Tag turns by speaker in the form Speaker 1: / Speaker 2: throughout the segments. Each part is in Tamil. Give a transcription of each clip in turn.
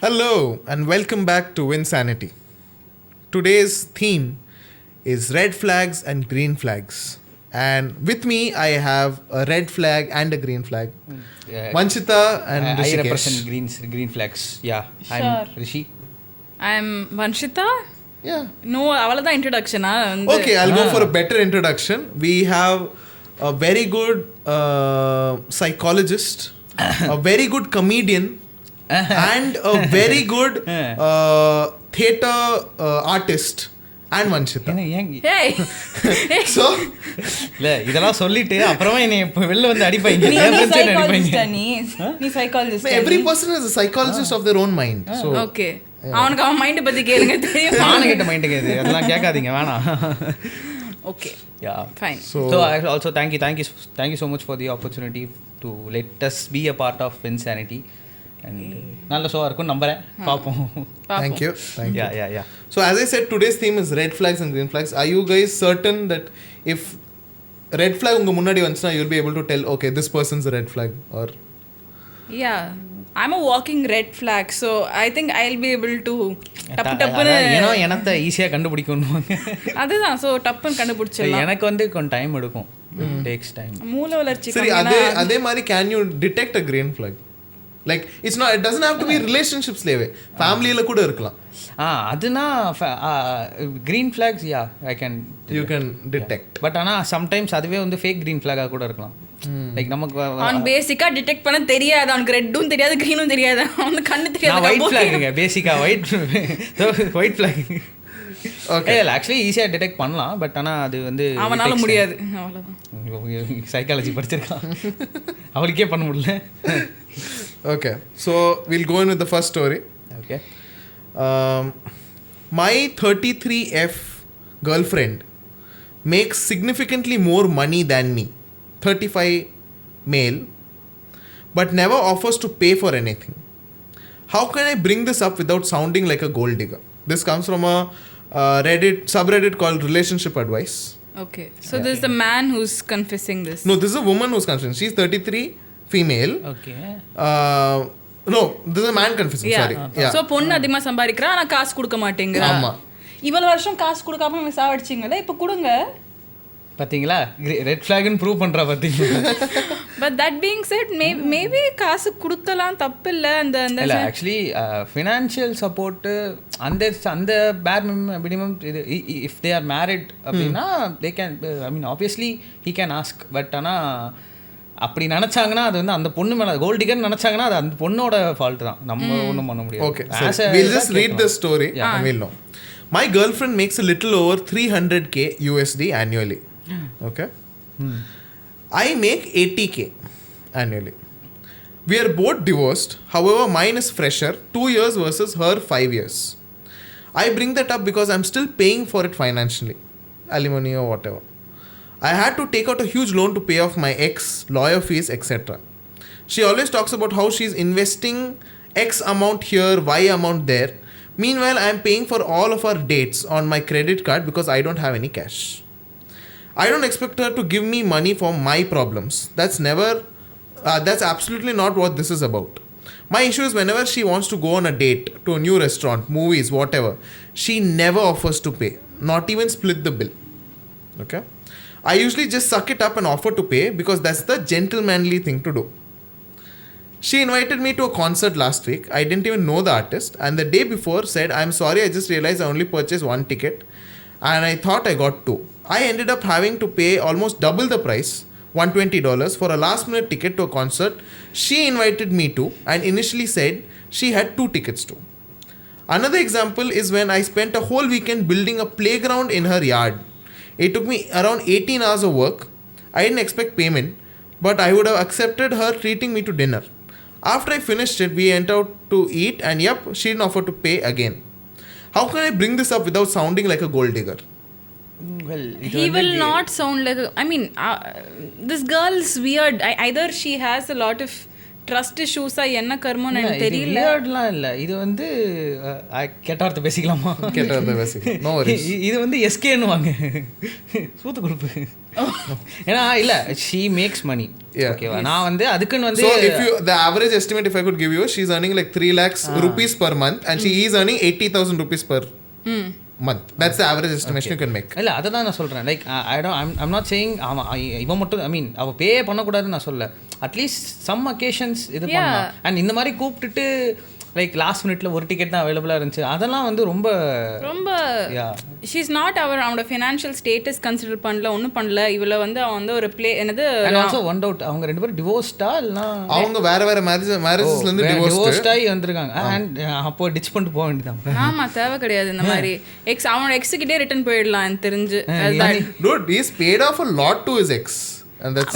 Speaker 1: Hello and welcome back to VinSanity. Today's theme is red flags and green flags. And with me, I have a red flag and a green flag. Vanshita and
Speaker 2: I
Speaker 1: Rishikesh.
Speaker 2: represent green flags. Yeah,
Speaker 3: Sure.
Speaker 2: I'm Rishi.
Speaker 3: I'm Vanshita.
Speaker 1: Yeah.
Speaker 3: No, avalada introduction.
Speaker 1: Okay, I'll go for a better introduction. We have a very good psychologist, a very good comedian, and a very good theatre artist, and Vanshita.
Speaker 3: Hey.
Speaker 1: So,
Speaker 2: இல்ல இதெல்லாம் சொல்லிட்டு அப்புறமா என்னை வெளில வந்து அடிப்பாங்க.
Speaker 3: நீ psychologist.
Speaker 1: every person is a psychologist of their own mind. So,
Speaker 3: Okay. அவனுக்கு அவன் மைண்ட் பத்தி கேளுங்க தெரியும்.
Speaker 2: மானகிட்ட மைண்ட் கேக்குது. அதெல்லாம் கேட்காதீங்க வேணாம்.
Speaker 3: Okay.
Speaker 2: Yeah.
Speaker 3: Fine.
Speaker 2: So I also thank you so much for the opportunity to let us be a part of VinSanity. And நல்ல ஷோவா இருக்கும் நம்புறேன். பாப்போம்.
Speaker 1: thank you.
Speaker 2: Yeah.
Speaker 1: So as I said, today's theme is red flags and green flags. Are you guys certain that if red flag unga munnadi vanchna you'll be able to tell, okay, this person's a red flag? Or
Speaker 3: Yeah. I'm a walking red flag, so I think I'll be able to டப்புன்னு
Speaker 2: ஏன்னா எனத்தை ஈஸியாக கண்டுபிடிக்கணும்.
Speaker 3: அதுதான் ஸோ டப்புன்னு கண்டுபிடிச்சிடலாம்.
Speaker 2: எனக்கு வந்து கொஞ்சம் டைம் எடுக்கும். Takes time.
Speaker 3: மூல வளர்ச்சி
Speaker 1: சரி, அதே மாதிரி can you detect a green flag? Like it's not, it doesn't have to be relationships level, familyல கூட இருக்கலாம்.
Speaker 2: அதுனா green flags, yeah, I can
Speaker 1: You can detect.
Speaker 2: But ஆனா சம்டைம்ஸ் அதுவே வந்து ஃபேக் green flag கூட இருக்கலாம். லைக் நமக்கு
Speaker 3: அவன் பேசிக்கா டிடெக்ட் பண்ண தெரியாது. அவனுக்கு ரெட்டும் தெரியாது, கிரீனும் தெரியாது, அவனுக்கு கண்ணு தெரியாது.
Speaker 2: ஒயிட் ஃபிளாக்ங்க பேசிக்கா ஒயிட் ஃபிளாக். ஓகே, ஆக்சுவலி ஈஸியா டிடெக்ட் பண்ணலாம். பட் ஆனா அது வந்து
Speaker 3: அவனால முடியாது. அவ்வளவுதான்.
Speaker 2: சைக்காலஜி படிச்சிருக்கான், அவளுக்கே பண்ண முடியல.
Speaker 1: Okay, so we'll go in with the first story.
Speaker 2: Okay.
Speaker 1: My 33F girlfriend makes significantly more money than me, 35 male, but never offers to pay for anything. How can I bring this up without sounding like a gold digger? This comes from a subreddit called Relationship Advice.
Speaker 3: Okay, so there's the man who's confessing this.
Speaker 1: No, this is a woman who's confessing. She's 33, female.
Speaker 2: Okay.
Speaker 1: No, this is a man confessing.
Speaker 3: Yeah.
Speaker 1: Sorry. Yeah.
Speaker 3: So பொண்ணு அதிகமா சம்பாதிக்கிறா, ஆனா காசு கொடுக்க மாட்டேங்கிறா.
Speaker 1: ஆமா.
Speaker 3: இவ்வளவு வருஷம் காசு கொடுக்காம மிஸ் ஆவடிச்சிங்கல, இப்ப கொடுங்க.
Speaker 2: பாத்தீங்களா, ரெட் ஃபிளாக்னு ப்ரூவ் பண்றா பாத்தீங்களா.
Speaker 3: But that being set maybe காசு கொடுக்கலாம் தப்பு இல்ல. அந்த
Speaker 2: இல்ல ஆக்சுவலி ஃபினான்ஷியல் சப்போர்ட் அந்த பேர் மினிமம் இது இஃப் தே ஆர் மேரிட் அப்படின்னா they can, I mean obviously he can ask. But ஆனா அப்படி நினைச்சாங்கன்னா அது வந்து அந்த பொண்ணு மேல கோல்ட் டிகர் நினைச்சாங்கன்னா அது அந்த பொண்ணோட ஃபால்ட் தான், நம்ம ஒன்றும் பண்ண முடியாது.
Speaker 1: Okay, so we'll just read the story and we'll know. My girlfriend makes a little over 300k USD annually. Okay. I make 80k annually. We are both divorced. However, mine is fresher, 2 years versus her 5 years. I bring that up because I'm still paying for it financially, alimony or whatever. I had to take out a huge loan to pay off my ex, lawyer fees, etc. She always talks about how she's investing X amount here, Y amount there. Meanwhile, I am paying for all of our dates on my credit card because I don't have any cash. I don't expect her to give me money for my problems. That's absolutely not what this is about. My issue is whenever she wants to go on a date to a new restaurant, movies, whatever, she never offers to pay, not even split the bill. Okay? I usually just suck it up and offer to pay because that's the gentlemanly thing to do. She invited me to a concert last week. I didn't even know the artist, and the day before said, I'm sorry, I just realized I only purchased one ticket and I thought I got two. I ended up having to pay almost double the price, $120, for a last minute ticket to a concert she invited me to and initially said she had 2 tickets to. Another example is when I spent a whole weekend building a playground in her yard. It took me around 18 hours of work. I didn't expect payment, but I would have accepted her treating me to dinner. After I finished it, we went out to eat and yep, she didn't offer to pay again. How can I bring this up without sounding like a gold digger?
Speaker 2: Well,
Speaker 3: he will not sound like I mean this girl's weird. Either she has a lot of trust இஷ்யூஸா என்ன கர்மம்னு எனக்கு தெரியல.
Speaker 2: வியர்ட்லாம் இல்லை, இது வந்து கெட்ட வார்த்தை பேசிக்கலாமா?
Speaker 1: கெட்ட வார்த்தை பேசிக்கலாம், நோ வரிஸ்.
Speaker 2: இது வந்து எஸ்கேன்னு வாங்க சூத்து கொடுப்பு. ஏன்னா இல்ல she makes money. ஓகேவா, நான் வந்து அதுக்குன்னு வந்து
Speaker 1: so if you the average estimate if I could give you, she is earning like 3 lakhs rupees per month and she is earning 80,000 rupees per month. That's the average estimation you can make.
Speaker 2: இல்ல அதை தான் நான் சொல்றேன். லைக் I'm not saying இவன் மட்டும் ஐ மீன் அவ பே பண்ணக்கூடாதுன்னு நான் சொல்ல. அட்லீஸ்ட் சம் அக்கேஷன்ஸ் இது பண்ணலாம். அண்ட் இந்த மாதிரி கூப்பிட்டுட்டு லைக் லாஸ்ட் மினிட்ல ஒரு டிக்கெட் தான் அவைலபிளாக இருந்துச்சு, அதெல்லாம் வந்து ரொம்ப
Speaker 3: ஷீ இஸ் நாட் அவனோட ஃபினான்ஷியல் ஸ்டேட்டஸ் கன்சிடர் பண்ணல, ஒன்றும் பண்ணல. இவளை வந்து அவன் வந்து ஒரு என்னது
Speaker 2: ஆல்சோ ஒன் டவுட், அவங்க ரெண்டு பேரும் டிவோர்ஸ்டா இல்லைனா
Speaker 1: அவங்க வேற மேரேஜஸ்ல இருந்து டிவோர்ஸ்ட்
Speaker 2: ஆகி வந்திருக்காங்க. அண்ட் அப்போ டிச் பண்ணிட்டு போக வேண்டியதான்.
Speaker 3: ஆமா, தேவை கிடையாது இந்த மாதிரி. அவனோட எக்ஸ்கிட்டே ரிட்டர்ன் போயிடலாம் எனக்கு தெரிஞ்சு.
Speaker 1: Dude, he's paid off a lot to his ex. And that's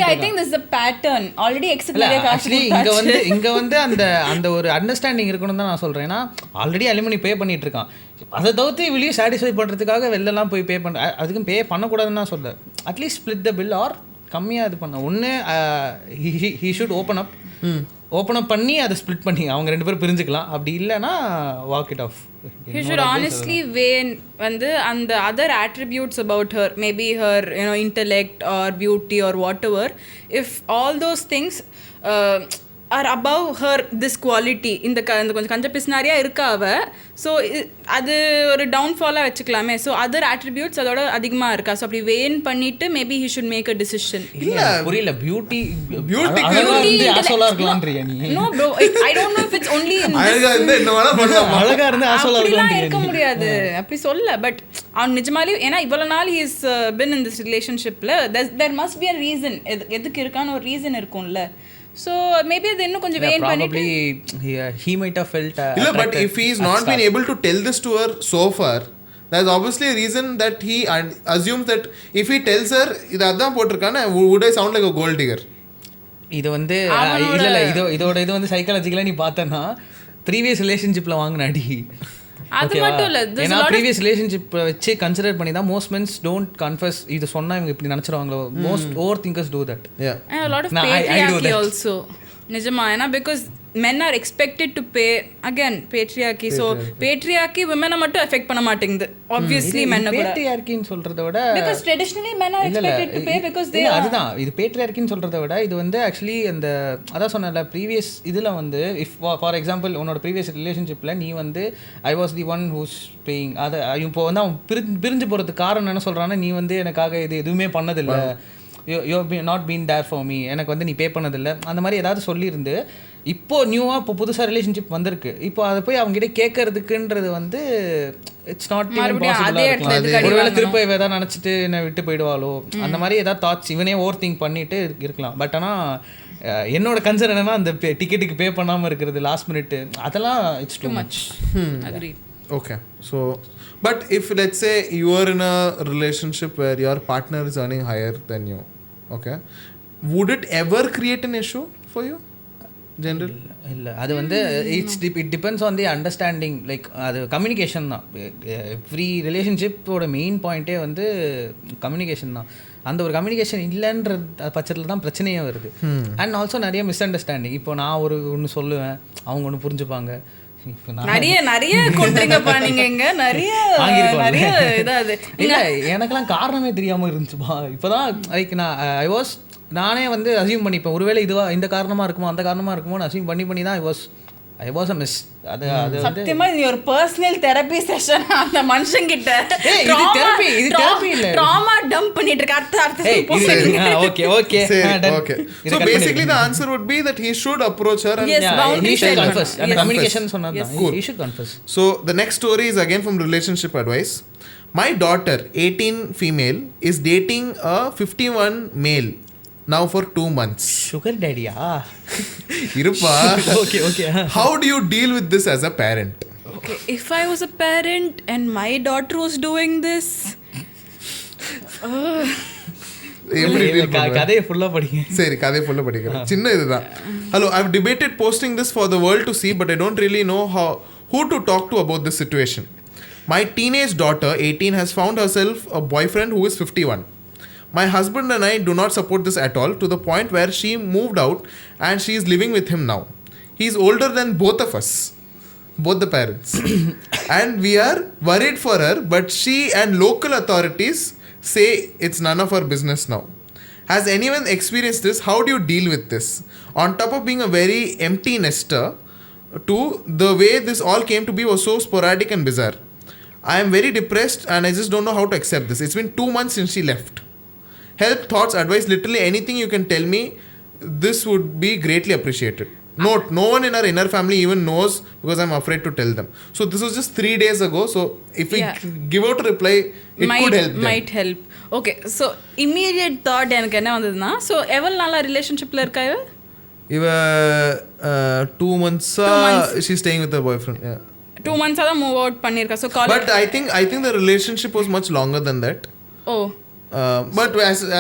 Speaker 3: I think this is a pattern. Already
Speaker 2: actually இங்க வந்து அந்த ஒரு அண்டர்ஸ்டாண்டிங் இருக்கணும் தான் நான் சொல்றேன். ஏன்னா ஆல்ரெடி அலிமனி பே பண்ணிட்டு இருக்கான், அதை தவிர்த்து வெளியே சாட்டிஸ்ஃபை பண்றதுக்காக வெளிலலாம் போய் பே பண்ண, அதுக்கும் பே பண்ணக்கூடாதுன்னு தான் சொல்றேன். At least split the bill or கம்மியாக இது பண்ண. ஒன்று he should open அப் பண்ணி அதை ஸ்ப்ளிட் பண்ணி அவங்க ரெண்டு பேரும் பிரிஞ்சுக்கலாம். அப்படி இல்லைன்னா walk it of.
Speaker 3: He should honestly weigh வந்து அந்த other attributes about her, maybe her intellect or beauty or whatever. If all those things are above her this quality, இந்த கொஞ்சம் கஞ்ச பிஸ்னாரியா இருக்கா அவ, ஸோ அது ஒரு டவுன்ஃபாலாக வச்சுக்கலாமே. ஸோ அதர் அட்ரிபியூட்ஸ் அதோட அதிகமாக இருக்கா, ஸோ அப்படி வெயின் பண்ணிட்டு maybe he should make a decision.
Speaker 2: இல்ல புரியல, பியூட்டி
Speaker 3: ஆசோலா இருக்கலாம்ன்றியா நீ? No bro, I don't know if it's only
Speaker 1: அழகா இருந்தா என்ன வேணா பண்ணலாம்,
Speaker 2: அழகா இருந்தா ஆசோலா
Speaker 3: இருக்க முடியாது அப்படி சொல்ல. பட் அவன் நிஜமாலே ஏன்னா இவ்வளவு நாள் he is been in this ரிலேஷன்ஷிப்ல, there must be a reason, எதுக்கு இருக்கான்னு ஒரு ரீசன் இருக்கும்ல. So maybe அது இன்னும் கொஞ்சம் வெயின் பண்ணிட்டு
Speaker 2: he might have felt
Speaker 1: இல்ல, but if he is not been able to tell this to her so far, there's obviously a reason that he assumes that if he tells her இது அதான் போட்டுருக்கானே, would I sound like a gold digger?
Speaker 2: இது வந்து இல்ல இதோட இது வந்து சைக்காலஜிக்கலா நீ பார்த்தனா ப்ரீவியஸ் ரிலேஷன்ஷிப்ல வாங்குன அடி.
Speaker 3: அது மட்டும் இல்ல,
Speaker 2: ஏன்னா ப்ரீவியஸ் ரிலேஷன்ஷிப் வச்சு கன்சிடர் பண்ணி தான் மோஸ்ட் மென்ஸ் டோன்ட் கன்ஃபஸ். இது சொன்னா இவங்க இப்படி நினைச்சிருவாங்களோ, most over thinkers do that.
Speaker 3: a lot of patriarchy also நிஜமா. ஏன்னா because men are expected to pay, again patriarchy. So patriarchy women மட்டும் affect பண்ண மாட்டேங்குது obviously. men கூட
Speaker 2: patriarchy ன்னு சொல்றத விட
Speaker 3: because traditionally men are expected to pay because they are,
Speaker 2: அதுதான் இது patriarchy ன்னு சொல்றத விட இது வந்து actually அந்த அதான் சொன்னல ப்ரீவியஸ் இதுல வந்து if for example உன்னோட ப்ரீவியஸ் ரிலேஷன்ஷிப்ல நீ வந்து I was the one who's paying, அத இப்போ வந்து அவன் பிரிஞ்சு போறதுக்கு காரணம் என்ன சொல்றான்னா, நீ வந்து எனக்காக இது எதுவுமே பண்ணதில்ல, you have not been there for me, எனக்கு வந்து நீ பே பண்ணதில்லை, அந்த மாதிரி ஏதாவது சொல்லியிருந்து இப்போ நியூவாக இப்போ புதுசாக ரிலேஷன்ஷிப் வந்திருக்கு, இப்போ அதை போய் அவங்ககிட்ட கேட்கறதுக்குன்றது வந்து இட்ஸ் நாட் ஒருவேளை திருப்ப ஏதாவது நினச்சிட்டு என்னை விட்டு போயிடுவாளோ அந்த மாதிரி ஏதாவது தாட்ஸ் இவனே ஓவர் திங்க் பண்ணிட்டு இருக்கலாம். பட் ஆனால் என்னோட கன்சர்ன் என்னன்னா அந்த டிக்கெட்டுக்கு பே பண்ணாமல் இருக்கிறது லாஸ்ட் மினிட், அதெல்லாம் it's too much.
Speaker 1: Okay, so but if let's say you are in a relationship where your partner is earning higher than you, okay, would it ever create an issue for you? General
Speaker 2: இல்லை, அது வந்து it depends on the understanding. Like அது கம்யூனிகேஷன் தான். எவ்ரி ரிலேஷன்ஷிப்போட மெயின் பாயிண்ட்டே வந்து கம்யூனிகேஷன் தான். அந்த ஒரு கம்யூனிகேஷன் இல்லைன்ற பட்சத்தில் தான் பிரச்சனையே வருது. அண்ட் ஆல்சோ நிறைய மிஸ் அண்டர்ஸ்டாண்டிங். இப்போ நான் ஒன்று சொல்லுவேன், அவங்க ஒன்று புரிஞ்சுப்பாங்க.
Speaker 3: நிறைய கொண்டுங்கப்பா நீங்க இங்க நிறைய இதாது.
Speaker 2: இல்லை, எனக்கெல்லாம் காரணமே தெரியாமல் இருந்துச்சுப்பா. இப்போதான் லைக் நானே வந்து அசியூம் பண்ணிப்பேன், ஒருவேளை இதுவா இந்த காரணமாக இருக்குமோ அந்த காரணமாக இருக்குமோ அசியூம் பண்ணி தான் ஐ வாஸ் அ மிஸ். அது
Speaker 3: சத்தியமா இது ஒரு பர்சனல் தெரபி செஷன். அந்த மனுஷங்கிட்ட
Speaker 2: இது தெரபி இல்ல,
Speaker 3: ட்ராமா டம்ப் பண்ணிட்டு இருக்க அர்த்தம்.
Speaker 2: Okay okay
Speaker 1: okay, so basically the answer would be that he should approach her and
Speaker 2: he should confess. And communication சொன்னது he should confess.
Speaker 1: So the next story is again from relationship advice. My daughter 18 female is dating a 51 male now for 2 months.
Speaker 2: Sugar daddy
Speaker 3: Irupa.
Speaker 2: Okay.
Speaker 1: How do you deal with this as a parent?
Speaker 3: Okay, if I was a parent and my daughter was doing this,
Speaker 2: கதையை ஃபுல்லா படிங்க.
Speaker 1: சரி, கதையை ஃபுல்லா படிக்கிறேன். சின்ன இதுதான். Hello, I've debated posting this for the world to see, but I don't really know who to talk to about this situation. My teenage daughter 18 has found herself a boyfriend who is 51. My husband and I do not support this at all, to the point where she moved out and she is living with him now. He's older than both of us, both the parents. And we are worried for her, but she and local authorities say it's none of our business now. Has anyone experienced this? How do you deal with this? On top of being a very empty nester, too, the way this all came to be was so sporadic and bizarre. I am very depressed and I just don't know how to accept this. It's been 2 months since she left. Help, thoughts, advice, literally anything you can tell me, this would be greatly appreciated. Note, no one in our inner family even knows because I'm afraid to tell them. So this was just 3 days ago. So if we give out a reply, it could help them.
Speaker 3: Might help. Okay, so immediate thought எனக்கு என்ன வந்ததுன்னா, so எவ்வளவு நாளா ரிலேஷன்ஷிப்ல இருக்கா இவ?
Speaker 1: இவ 2 months she's staying with her boyfriend. Yeah.
Speaker 3: 2 months தான் மூவ் அவுட் பண்ணிருக்கா. So
Speaker 1: but I think the relationship was much longer than that.
Speaker 3: Oh.
Speaker 1: But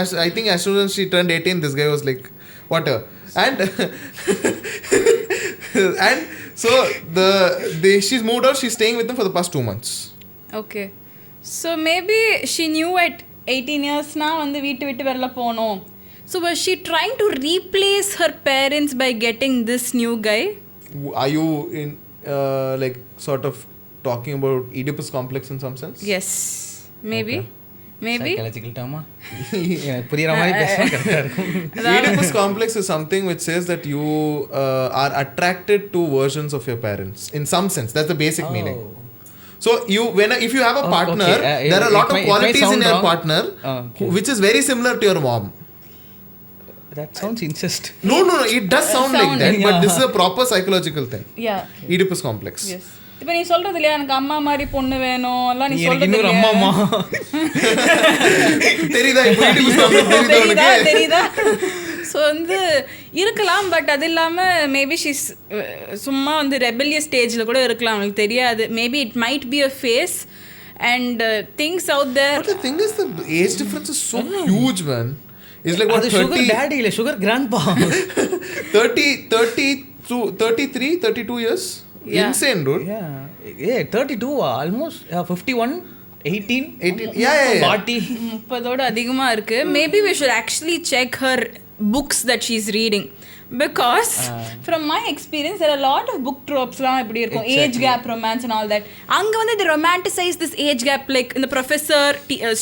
Speaker 1: as I think as soon as she turned 18, this guy was like, whatever. And and so she's moved out. She's staying with them for the past 2 months.
Speaker 3: Okay. So maybe she knew at 18 years na வந்து விட்டு வரல போணும். So was she trying to replace her parents by getting this new guy?
Speaker 1: Are you in like sort of talking about Oedipus complex in some sense?
Speaker 3: Yes. Maybe. Okay. Maybe.
Speaker 2: Psychological term. புரியற மாதிரி பேசினா கரெக்ட்டா இருக்கும்.
Speaker 1: Oedipus complex is something which says that you are attracted to versions of your parents in some sense. That's the basic meaning. So if you have a partner, there are a lot of qualities in your partner which is very similar to your mom.
Speaker 2: That sounds incest.
Speaker 1: No, it does sound like that, but this is a proper psychological thing.
Speaker 3: Yeah.
Speaker 1: Oedipus complex.
Speaker 3: Yes. இப்போ நீ சொல்றது இல்லையா, எனக்கு அம்மா மாதிரி பொண்ணு வேணும் எல்லாம் நீ சொல்றது
Speaker 2: இன்னொரு அம்மாமா
Speaker 3: தெரியுதா. ஸோ வந்து இருக்கலாம், பட் அது இல்லாமல் மேபி ஷீஸ் சும்மா வந்து ரெபெலியஸ் ஸ்டேஜில் கூட இருக்கலாம், அவங்களுக்கு தெரியாது. Maybe it might be a phase and things out there.
Speaker 1: But the thing is, the age difference is so huge, man. It's like what, 30
Speaker 2: sugar daddy இல்ல sugar grandpa.
Speaker 1: 33 32 years.
Speaker 3: Yeah.
Speaker 1: Insane, dude.
Speaker 2: Yeah 32 almost 51 18
Speaker 1: yeah
Speaker 2: 40
Speaker 3: 30 அதிகமா இருக்கு. Maybe we should actually check her books that she's reading, because from my experience there are a lot of book tropes la eppadi irukum, age gap romance and all that. Anga வந்து they romanticize this age gap, like in the professor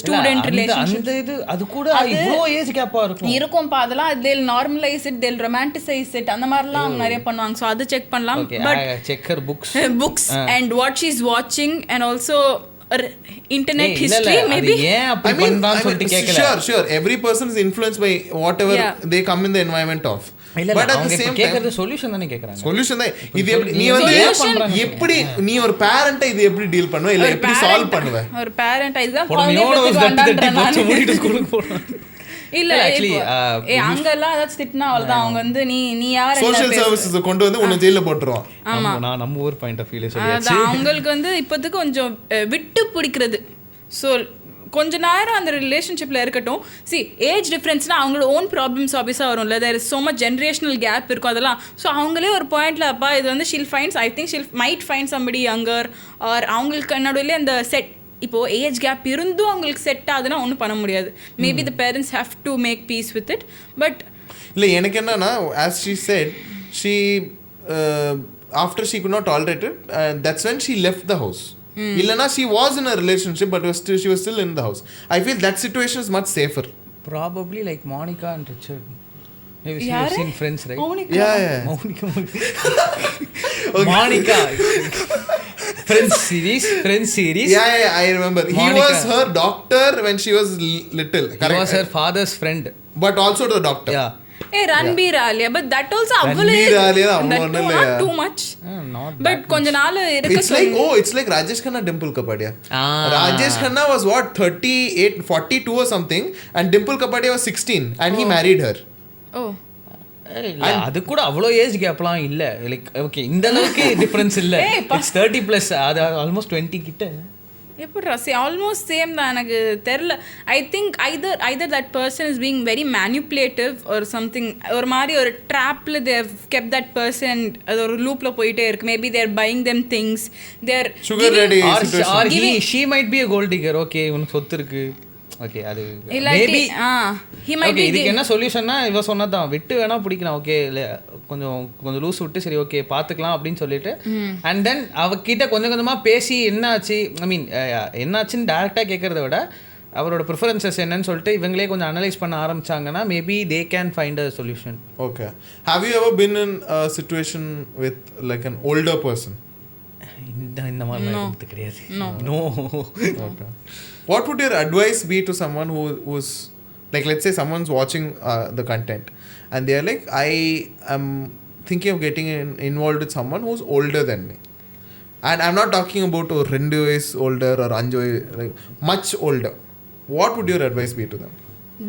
Speaker 3: student relationship.
Speaker 2: அந்த இது அது கூட இவ்ளோ ஏஜ் கேப்பா இருக்கும்
Speaker 3: பா. அதெல்லாம் they'll normalize it, they'll romanticize it, அந்த மாதிரிலாம் அவங்க நிறைய பண்ணுவாங்க. So அது செக் பண்ணலாம்.
Speaker 2: But check her books
Speaker 3: and what she's watching, and also internet history maybe.
Speaker 1: Sure every person is influenced by whatever they come in the environment of.
Speaker 2: But at the same time solution தானே கேக்குறாங்க.
Speaker 1: சொல்யூஷன் தான் இது. எப்படி நீ வந்து எப்படி நீ ஒரு பேரண்ட் இத எப்படி டீல் பண்ணுவ, இல்ல எப்படி சால்வ் பண்ணுவ? ஒரு பேரண்ட் இதுதான் குழந்தைகளுக்கு
Speaker 2: ஸ்கூலுக்கு போறாங்க.
Speaker 3: இல்ல அங்கெல்லாம் அதாவது திட்டினா அவ்வளவுதான், அவங்க வந்து நீ யார்
Speaker 1: சோஷியல் சர்வீசஸ் கொண்டு வந்து உன்னை ஜெயில போட்டுருவான்.
Speaker 3: ஆமா,
Speaker 2: நான் நம்ம ஊர் பாயிண்ட் ஆஃப் வியூல சொல்லியாச்சு.
Speaker 3: அவங்களுக்கு வந்து இப்போதைக்கு கொஞ்சம் விட்டு பிடிக்கிறது. ஸோ கொஞ்ச நேரம் அந்த ரிலேஷன்ஷிப்பில் இருக்கட்டும். சி ஏஜ் டிஃப்ரென்ஸ்னால் அவங்களோட ஓன் ப்ராப்ளம்ஸ் ஆப்வியஸாக வரும்ல, there is so much generational gap இருக்கும் அதெல்லாம். ஸோ அவங்களே ஒரு பாயிண்டில் அப்பா இது வந்து she'll finds, I think she'll might find somebody younger or அவங்களுக்கு நடுவில் அந்த செட். இப்போது ஏஜ் கேப் இருந்தும் அவங்களுக்கு செட் ஆகுதுன்னா ஒன்றும் பண்ண முடியாது. Maybe the parents have to make peace with it. But
Speaker 1: இல்லை எனக்கு என்னன்னா, as she said she after she could not tolerate it, that's when she left the house. Illana, she was in a relationship, but she was still in the house. I feel that situation is much safer.
Speaker 2: Probably like Monica and Richard. Maybe you have seen Friends, right?
Speaker 3: Monica.
Speaker 1: Yeah.
Speaker 2: Monica. Friends series.
Speaker 1: Yeah, I remember. Monica. He was her doctor when she was little. Correct?
Speaker 2: He was her father's friend.
Speaker 1: But also the doctor.
Speaker 2: Yeah.
Speaker 3: Ranbir Alia, but that also too much. But konja naal irukku.
Speaker 1: It's like Rajesh Khanna, Dimple Kapadia. Rajesh Khanna was what, 38 42 or something, and Dimple Kapadia was 16 and he married her.
Speaker 3: Oh.
Speaker 2: அது கூட அவ்வளோ ஏஜ் கேப்லாம் இல்ல. லைக் ஓகே இந்த அளவுக்கு டிஃபரன்ஸ் இல்ல. இட்ஸ் 30 பிளஸ், அது ஆல்மோஸ்ட் 20 கிட்ட.
Speaker 3: எப்படிரா ஆல்மோஸ்ட் சேம் தான். எனக்கு தெரியல. I think either that person is being very manipulative or something. ஒரு மாதிரி ஒரு ட்ராப்ல they have kept that person, அது ஒரு லூப்ல போயிட்டே இருக்கு. Maybe they're buying them things, their
Speaker 1: sugar daddy
Speaker 2: or she might be a gold digger. Okay உனக்கு சொத்து இருக்கு, ஓகே அது
Speaker 3: இல்லாட்டி
Speaker 2: maybe
Speaker 3: he might
Speaker 2: okay
Speaker 3: be
Speaker 2: இதுக்கு என்ன சொல்யூஷன்னா இவ சொன்னதான் விட்டு வேணா பிடிக்கலாம் ஓகே கொஞ்சம் கொஞ்சம் லூஸ் விட்டு சரி ஓகே பார்த்துக்கலாம் அப்படின்னு சொல்லிட்டு அண்ட் தென் அவகிட்ட கொஞ்சம் கொஞ்சமாக பேசி என்னாச்சு ஐ மீன் என்னாச்சுன்னு டேரெக்டாக கேட்குறத விட அவரோட ப்ரிஃபரன்சஸ் என்னன்னு சொல்லிட்டு இவங்களே கொஞ்சம் அனலைஸ் பண்ண ஆரம்பிச்சாங்கன்னா maybe they can find a solution.
Speaker 1: Okay. Have you ever been in a situation with like an older person?
Speaker 2: இந்த மாதிரி எனக்கு கிடையாது. No.
Speaker 1: Okay. What would your advice be to someone who's like, let's say someone's watching the content and they're like, I am thinking of getting involved with someone who's older than me, and I'm not talking about 2 years older or 5 like much older. What would your advice be to them?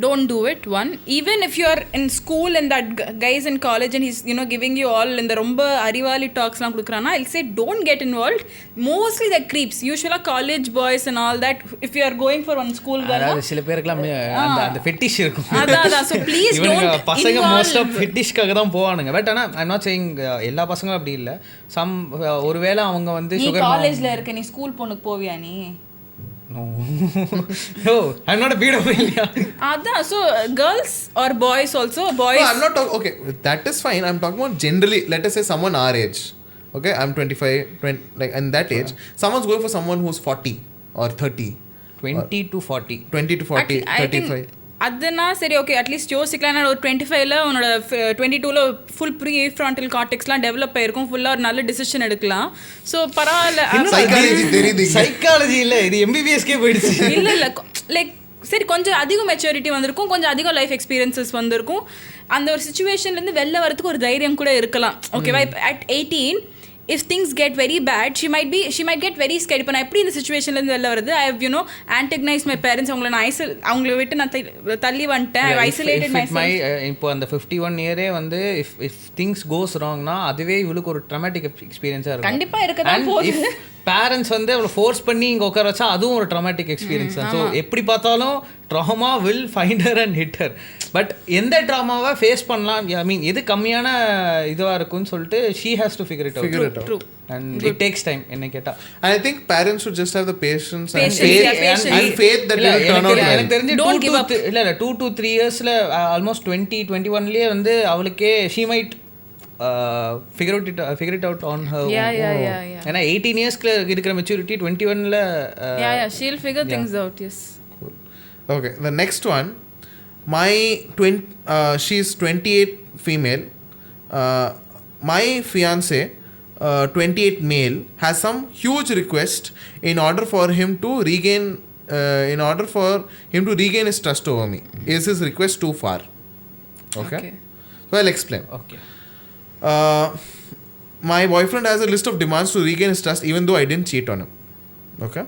Speaker 3: Don't do it. One, even if you are in school and that guy is in college and he's giving you all in the romba arivali talks la kudukrana, I'll say don't get involved. Mostly the creeps, usually college boys and all that. If you are going for one school girl,
Speaker 2: அதாவது சில பேருக்குலாம் அந்த ஃபெட்டிஷ் இருக்கும்.
Speaker 3: அதான் so please don't
Speaker 2: பசங்க மோஸ்ட் ஆஃப் ஃபெட்டிஷ்காக தான் போவானுங்க. பட் ஆனா ஐ அம் நாட் சேயிங் எல்லா பசங்களும் அப்படி இல்ல. சம் ஒருவேளை அவங்க வந்து
Speaker 3: நீ காலேஜ்ல இருக்க, நீ ஸ்கூல் பொண்ணுக்கு போவியா நீ?
Speaker 2: No. No, I'm not a pedophile.
Speaker 3: So girls or boys also, boys.
Speaker 1: No, I'm not talking, okay, that is fine. I'm talking about generally, let us say someone our age. Okay, I'm 25, 20, like in that age. Someone's going for someone who's 40 or 30.
Speaker 2: 20 to 40.
Speaker 1: 20 to 40, 35.
Speaker 3: அதுனா சரி ஓகே அட்லீஸ்ட் யோசிக்கலாம். ஒரு 25ல உன்னோட 22ல ஃபுல் ப்ரீ ஃப்ரான்டல் கார்டெக்ஸ்லாம் டெவலப் ஆயிருக்கும், ஃபுல்லாக ஒரு நல்ல டிசிஷன் எடுக்கலாம். ஸோ பரவாயில்ல.
Speaker 2: சைக்காலஜி இல்லை, இது எம்பிபிஎஸ்கே போயிடுச்சு.
Speaker 3: இல்லை லைக் சரி கொஞ்சம் அதிக மெச்சூரிட்டி வந்திருக்கும், கொஞ்சம் அதிகம் லைஃப் எக்ஸ்பீரியன்சஸ் வந்திருக்கும். அந்த ஒரு சுச்சுவேஷன்லேருந்து வெளில வரதுக்கு ஒரு தைரியம் கூட இருக்கலாம். ஓகேவா? At 18 if things get very bad, she might get very scared. இப்போ நான் எப்படி இந்த சுச்சுவேஷன்லேருந்து வெளில வருது, I have antagonized my parents, அவங்கள விட்டு நான் தள்ளி வந்துட்டேன், I isolated myself.
Speaker 2: இப்போ அந்த 51 இயரே வந்து if things goes wrongனா அதுவே இவளுக்கு ஒரு ட்ராமாட்டிக் எக்ஸ்பீரியன்ஸாக இருக்கும்.
Speaker 3: கண்டிப்பாக இருக்க தான் போகுது.
Speaker 2: பேரண்ட்ஸ் வந்து அவளை ஃபோர்ஸ் பண்ணி இங்கே உட்கார வச்சா அதுவும் ஒரு ட்ராமாட்டிக் எக்ஸ்பீரியன்ஸ் தான். ஸோ எப்படி பார்த்தாலும் drama will find her and hit her. But எந்த ட்ராமாவை ஃபேஸ் பண்ணலாம், ஐ மீன் எது கம்மியான இதுவாக இருக்கும்னு சொல்லிட்டு she has to figure it out. And it takes time என்ன கேட்டா.
Speaker 1: And I think parents should just have the patience and faith that it will turn out well.
Speaker 2: எனக்கு தெரிஞ்சு 2 to 3 இயர்ஸ்ல ஆல்மோஸ்ட் 21லயே வந்து அவளுக்கே she might figure it out on her own.
Speaker 3: Yeah.
Speaker 2: ஏன்னா 18 இயர்ஸ்க்கு இருக்கிற maturity 21ல
Speaker 3: she'll figure things out. Yes.
Speaker 1: Cool. Okay, the next one, she's 28 female, my fiance 28 male has some huge request in order for him to regain his trust over me. Is his request too far? Okay. So I'll explain.
Speaker 2: Okay.
Speaker 1: My boyfriend has a list of demands to regain his trust even though I didn't cheat on him. Okay.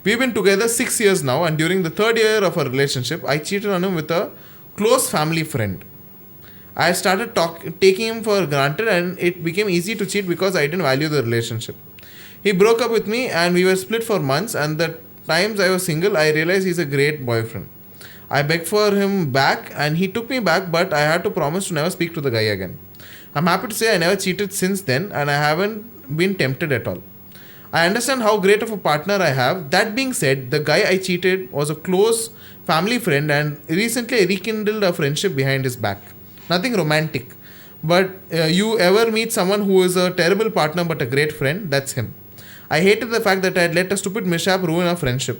Speaker 1: We've been together 6 years now, and during the 3rd year of our relationship I cheated on him with a close family friend. I started taking him for granted, and it became easy to cheat because I didn't value the relationship. He broke up with me and we were split for months, and the times I was single I realized he's a great boyfriend. I begged for him back and he took me back, but I had to promise to never speak to the guy again. I'm happy to say I never cheated since then, and I haven't been tempted at all. I understand how great of a partner I have. That being said, the guy I cheated was a close family friend, and recently I rekindled a friendship behind his back. Nothing romantic. But you ever meet someone who is a terrible partner but a great friend? That's him. I hated the fact that I had let a stupid mishap ruin our friendship.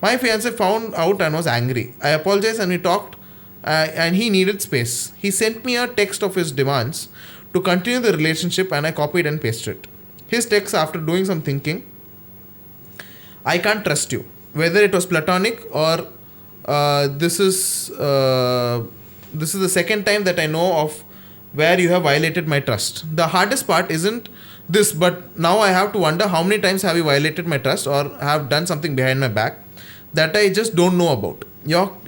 Speaker 1: My fiancé found out and was angry. I apologized and we talked, and he needed space. He sent me a text of his demands to continue the relationship, and I copied and pasted it. His text, after doing some thinking: I can't trust you. Whether it was platonic or this is the second time that I know of where you have violated my trust. The hardest part isn't this, but now I have to wonder how many times have you violated my trust or have done something behind my back that I just don't know about.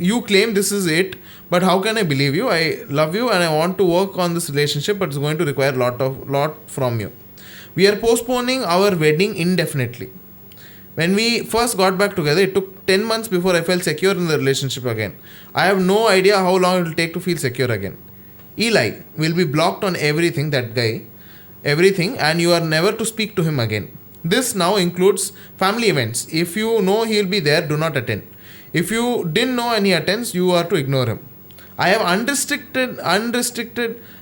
Speaker 1: You claim this is it, but how can I believe you? I love you and I want to work on this relationship, but it's going to require lot from you. We are postponing our wedding indefinitely. When we first got back together, it took 10 months before I felt secure in the relationship again. I have no idea how long it will take to feel secure again. Eli will be blocked on everything, and you are never to speak to him again. This now includes family events. If you know he will be there, do not attend. If you didn't know and he attends, you are to ignore him. I have unrestricted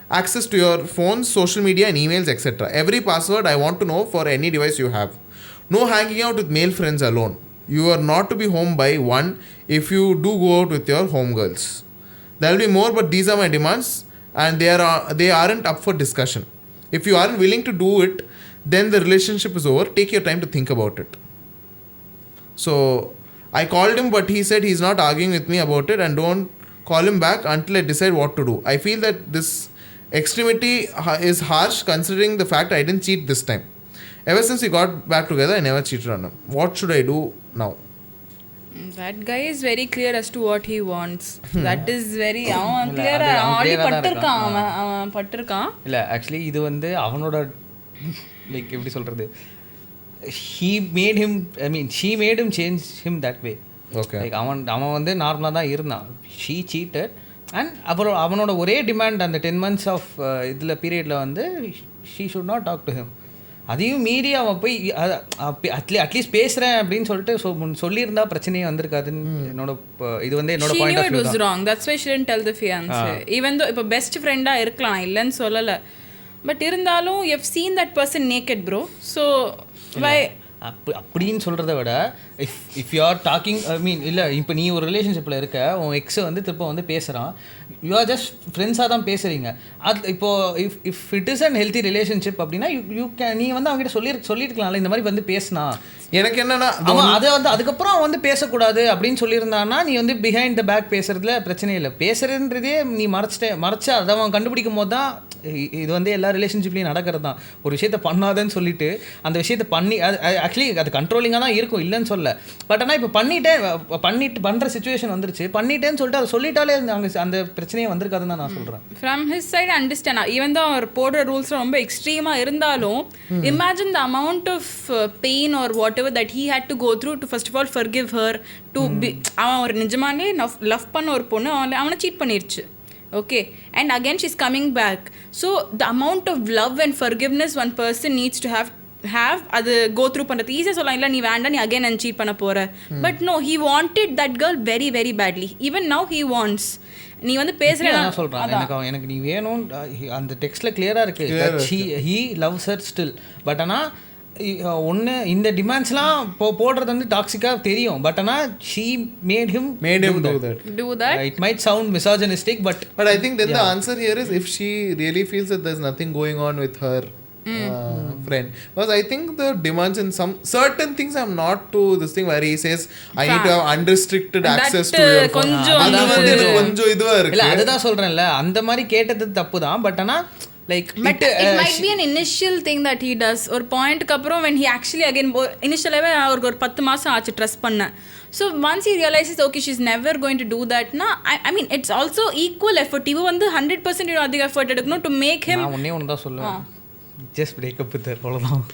Speaker 1: access to your phones, social media and emails, etc. Every password I want to know for any device you have. No hanging out with male friends alone. You are not to be home by 1 if you do go out with your homegirls. There will be more, but these are my demands and they aren't up for discussion. If you aren't willing to do it, then the relationship is over. Take your time to think about it. So I called him, but he said he's not arguing with me about it and don't call him back until I decide what to do. I feel that this extremity is harsh considering the fact I didn't cheat this time. Ever since we got back together, I never cheated on him. What should I do now?
Speaker 3: That guy is very clear as to what he wants. That is very அவன் clear ஆல்ரெடி பட்டிருக்கான்
Speaker 2: இல்லை ஆக்சுவலி இது வந்து அவனோட லைக் எப்படி சொல்கிறது he made him she made him change him that way.
Speaker 1: Okay.
Speaker 2: Like அவன் வந்து நார்மலாக தான் இருந்தான். she cheated and அப்புறம் அவனோட ஒரே டிமாண்ட் அந்த 10 months ஆஃப் இதில் பீரியடில் வந்து she should not talk to him. அதையும் மீறி அவன் போய் அட்லீஸ்ட் பேசுகிறேன் அப்படின்னு சொல்லிட்டு சொல்லியிருந்தா பிரச்சனையே வந்திருக்காதுன்னு என்னோட இது வந்து என்னோட பாயிண்ட் ஆஃப் வியூ தான்.
Speaker 3: wrong. That's why she didn't tell the fiancé. Even though இப்போ பெஸ்ட் ஃப்ரெண்டாக இருக்கலாம், இல்லைன்னு சொல்லலை, பட் இருந்தாலும் you have seen that person naked bro. So why
Speaker 2: அப்படின்னு சொல்கிறத விட இஃப் யூ ஆர் டாக்கிங் இல்லை இப்போ நீ ஒரு ரிலேஷன்ஷிப்பில் இருக்க, உன் எக்ஸை வந்து திருப்ப வந்து பேசுகிறான், யூ ஆர் ஜஸ்ட் ஃப்ரெண்ட்ஸாக தான் பேசுகிறீங்க. அது இப்போது if it is an healthy relationship அப்படின்னா நீ வந்து அவங்ககிட்ட சொல்லியிருக்கலாம்ல இந்த மாதிரி வந்து பேசினா. எனக்கு என்னன்னா அதை வந்து அதுக்கப்புறம் வந்து பேசக்கூடாது அப்படின்னு சொல்லியிருந்தான்னா நீ வந்து பிஹைண்ட் த பேக் பேசுறதுல பிரச்சனை இல்லை. பேசுறதுன்றதே நீ மறைச்சு அதை அவன் கண்டுபிடிக்கும் போது தான் இது வந்து எல்லா ரிலேஷன்ஷிப்லையும் நடக்கிறது தான். ஒரு விஷயத்த பண்ணாதன்னு சொல்லிட்டு அந்த விஷயத்த பண்ணி ஆக்சுவலி அது கண்ட்ரோலிங்காக தான் இருக்கும், இல்லைன்னு சொல்ல. பட் ஆனால் இப்போ பண்ணிட்டு பண்ணுற சுச்சுவேஷன் வந்துருச்சு, பண்ணிட்டேன்னு சொல்லிட்டு அதை சொல்லிட்டாலே அந்த பிரச்சனையே வந்திருக்காதுன்னு தான் நான் சொல்கிறேன்.
Speaker 3: From his side understand. Even தான் அவர் போடுற ரூல்ஸ் ரொம்ப எக்ஸ்ட்ரீமாக இருந்தாலும் imagine the amount of pain or whatever that he had to go through to first of all forgive her to be. அவன் ஒரு நிஜமானே லவ் பண்ண ஒரு பொண்ணு அவனை சீட் பண்ணிருச்சு. Okay, and again she's coming back. So the amount of love and forgiveness one person needs to have அது go through பண்றது ஈஸியாக சொல்லலாம். இல்லை நீ வேண்டாம், நீ அகைன் அண்ட் சீட் பண்ண போற. But no, he wanted that girl very very badly. Even now he wants. நீ வந்து பேசுறேன்
Speaker 2: நான் சொல்கிறேன், எனக்கு நீ வேணும், அந்த டெக்ஸ்ட்டில் கிளியராக இருக்குது he loves her still. But ஆனால் ஒன்று இந்த டிமாண்ட்ஸ்லாம் போடுறது வந்து டாக்ஸிக்காக தெரியும். பட் ஆனால் she made him do that. It might sound misogynistic, but
Speaker 1: I think then the answer here is if she really feels that there's nothing going on with her friend, because I think the demands in some certain things I'm not to this thing where he says I need to have unrestricted access to your phone. கொஞ்சம் இதுவா இருக்கு.
Speaker 2: இல்ல அதுதான் சொல்றேன்ல, அந்த மாதிரி கேட்டது தப்பு தான். பட் ஆனா like
Speaker 3: but it might be an initial thing that he does. ஒரு பாயிண்ட்க்கு அப்புறம் when he actually again initially அவருக்கு ஒரு 10 மாசம் ஆச்சு ட்ரஸ்ட் பண்ண. So once he realizes okay she's never going to do that na, I mean it's also equal effort. இவ வந்து 100% அதிக எஃபர்ட் எடுக்கணும் to make him.
Speaker 2: நான் ஒண்ணே தான் சொல்லுவேன், just break up with her அவ்வளவுதான்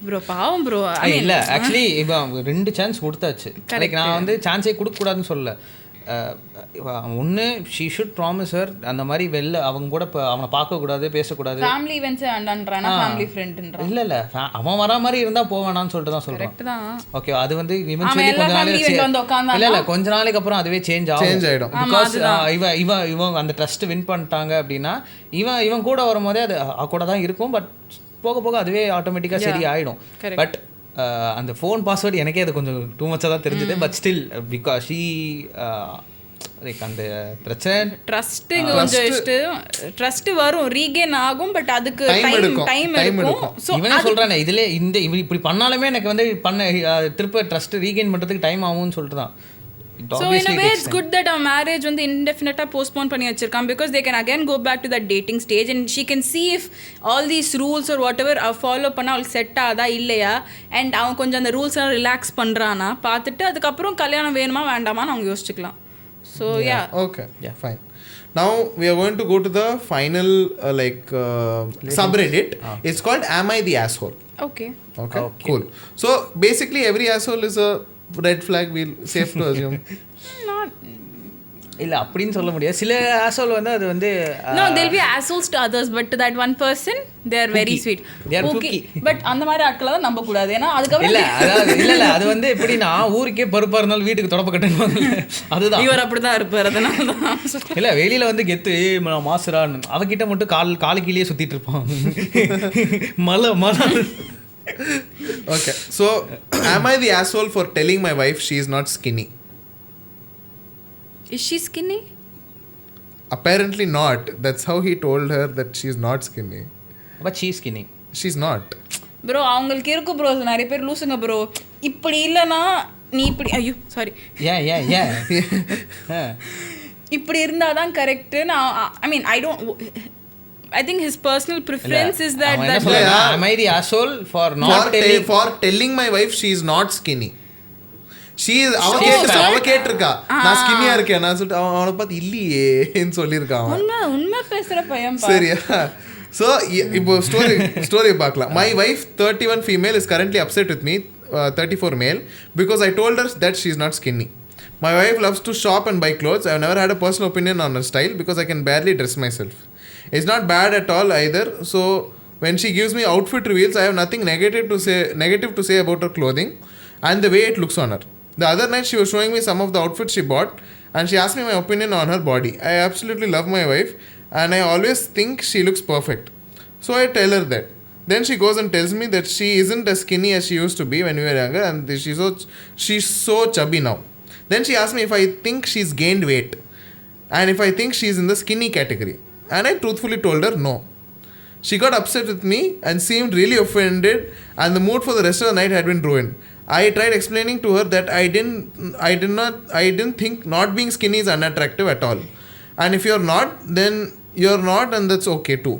Speaker 3: ப்ரோ. பாவம் ப்ரோ.
Speaker 2: இல்ல ஆக்சுவலி இப்போ 2 சான்ஸ் கொடுத்தாச்சு. நான் வந்து சான்ஸே கொடுக்க கூடாதுன்னு சொல்லல. ஒன்று ஷீ ஷுட் ப்ராமிஸ் ஹர் அந்த மாதிரி வெளில அவங்க கூட இப்போ அவனை பார்க்கக்கூடாது, பேசக்கூடாது.
Speaker 3: ஃபேமிலி இவெண்ட்ஸே வேண்டான்றானா, ஃபேமிலி ஃப்ரெண்டுன்றான்.
Speaker 2: இல்லை அவன் வரா மாதிரி இருந்தால் போவேனான்னு சொல்லிட்டு தான் சொல்கிறேன்.
Speaker 3: கரெக்ட் தான்.
Speaker 2: ஓகே, அது வந்து இவன் சொல்லி கொஞ்ச நாளைக்கு இல்லை கொஞ்ச நாளைக்கு அப்புறம் அதுவே சேஞ்ச் ஆகிடும். பிகாஸ் இவன் அந்த ட்ரஸ்ட் வின் பண்ணிட்டாங்க அப்படின்னா இவன் கூட வரும்போதே அது கூட தான் இருக்கும். பட் போக போக அதுவே ஆட்டோமேட்டிக்காக சரி ஆகிடும். பட் அந்த ஃபோன் பாஸ்வேர்டு எனக்கே அது கொஞ்சம் டூ மச்சாக தான் தெரிஞ்சது. But still because she like அந்த பிரச்சனை
Speaker 3: ட்ரஸ்ட் வரும், ரீகெயின் ஆகும். பட் அதுக்கு டைம் எடுக்கும்.
Speaker 2: இவனே சொல்கிறானே இதில் இவன் இப்படி பண்ணாலுமே எனக்கு வந்து திருப்ப ட்ரஸ்ட் ரீகெயின் பண்ணுறதுக்கு டைம் ஆகும்னு சொல்லிட்டு தான்.
Speaker 3: So in a way it's good that our marriage வந்து indefinite postpone பண்ணி வச்சிருக்கான், because they can again go back to that dating stage and she can see if all these rules or whatever follow பண்ணா அவளுக்கு செட் ஆதா இல்லையா, and அவன் கொஞ்சம் அந்த ரூல்ஸ் எல்லாம் ரிலாக்ஸ் பண்றானா பார்த்துட்டு அதுக்கப்புறம் கல்யாணம் வேணுமா வேண்டாமான்னு அவங்க யோசிச்சுக்கலாம். So
Speaker 1: okay, fine. Now we are going to go to the final subreddit. It's called Am I the Asshole?
Speaker 3: Okay,
Speaker 1: cool. So basically every asshole is a red flag, we'll safe to assume.
Speaker 2: இல்லை அப்படின்னு சொல்ல முடியாது. சில asshole வந்து அது வந்து
Speaker 3: no they'll be assholes to others but to that one person they are very sweet.
Speaker 2: They are kooky.
Speaker 3: But அந்த மாதிரி ஆட்களை தான் நம்ப கூடாது. ஏன்னா அதுக்கப்புறம்
Speaker 2: இல்லை அதாவது இல்லை அது வந்து எப்படின்னா ஊருக்கே பருப்பாக இருந்தாலும் வீட்டுக்கு தொடப்ப கட்டணும். அதுதான்
Speaker 3: இவர் அப்படிதான் இருப்பார். அதனால தான்
Speaker 2: இல்லை வெளியில் வந்து கெத்து மாசுரான்னு அவகிட்ட மட்டும் காலு கீழே சுற்றிட்டு இருப்பான். மலை
Speaker 1: Okay, so am I the asshole for telling my wife she is not skinny?
Speaker 3: is she skinny?
Speaker 1: Apparently not. That's how he told her that she is not skinny.
Speaker 2: But she is skinny.
Speaker 1: She's not.
Speaker 3: Bro அவங்களுக்கு இருக்கு ப்ரோ, நிறைய பேர் லூசுங்க ப்ரோ. இப்படி இல்லைன்னா நீ இப்படி ஐயோ சாரி இப்படி இருந்தால் தான் கரெக்டு. நான் ஐ மீன் I think his personal preference is that
Speaker 2: am I the asshole for
Speaker 1: telling my wife she is not skinny? She is அவ கேட்டிருக்கா நான் ஸ்கின்னியா இருக்கேன் நான் சொல்லிட்டு அவனை பார்த்து இல்லையேன்னு சொல்லியிருக்கான்.
Speaker 3: உண்மை பேசுற பையன்
Speaker 1: சரியா? ஸோ இப்போ ஸ்டோரி பார்க்கலாம். My wife 31 female is currently upset with me 34 male because I told her that she is not skinny. My wife loves to shop and buy clothes. I have never had a personal opinion on her style because I can barely dress myself. It's not bad at all either. So when she gives me outfit reveals, I have nothing negative to say about her clothing and the way it looks on her. The other night she was showing me some of the outfits she bought and she asked me my opinion on her body. I absolutely love my wife and I always think she looks perfect. So I tell her that. Then she goes and tells me that she isn't as skinny as she used to be when we were younger and she's so chubby now. Then she asked me if I think she's gained weight and if I think she's in the skinny category. And I truthfully told her no. She got upset with me and seemed really offended and the mood for the rest of the night had been ruined. I tried explaining to her that I didn't think not being skinny is unattractive at all. And if you're not, then you're not and that's okay too.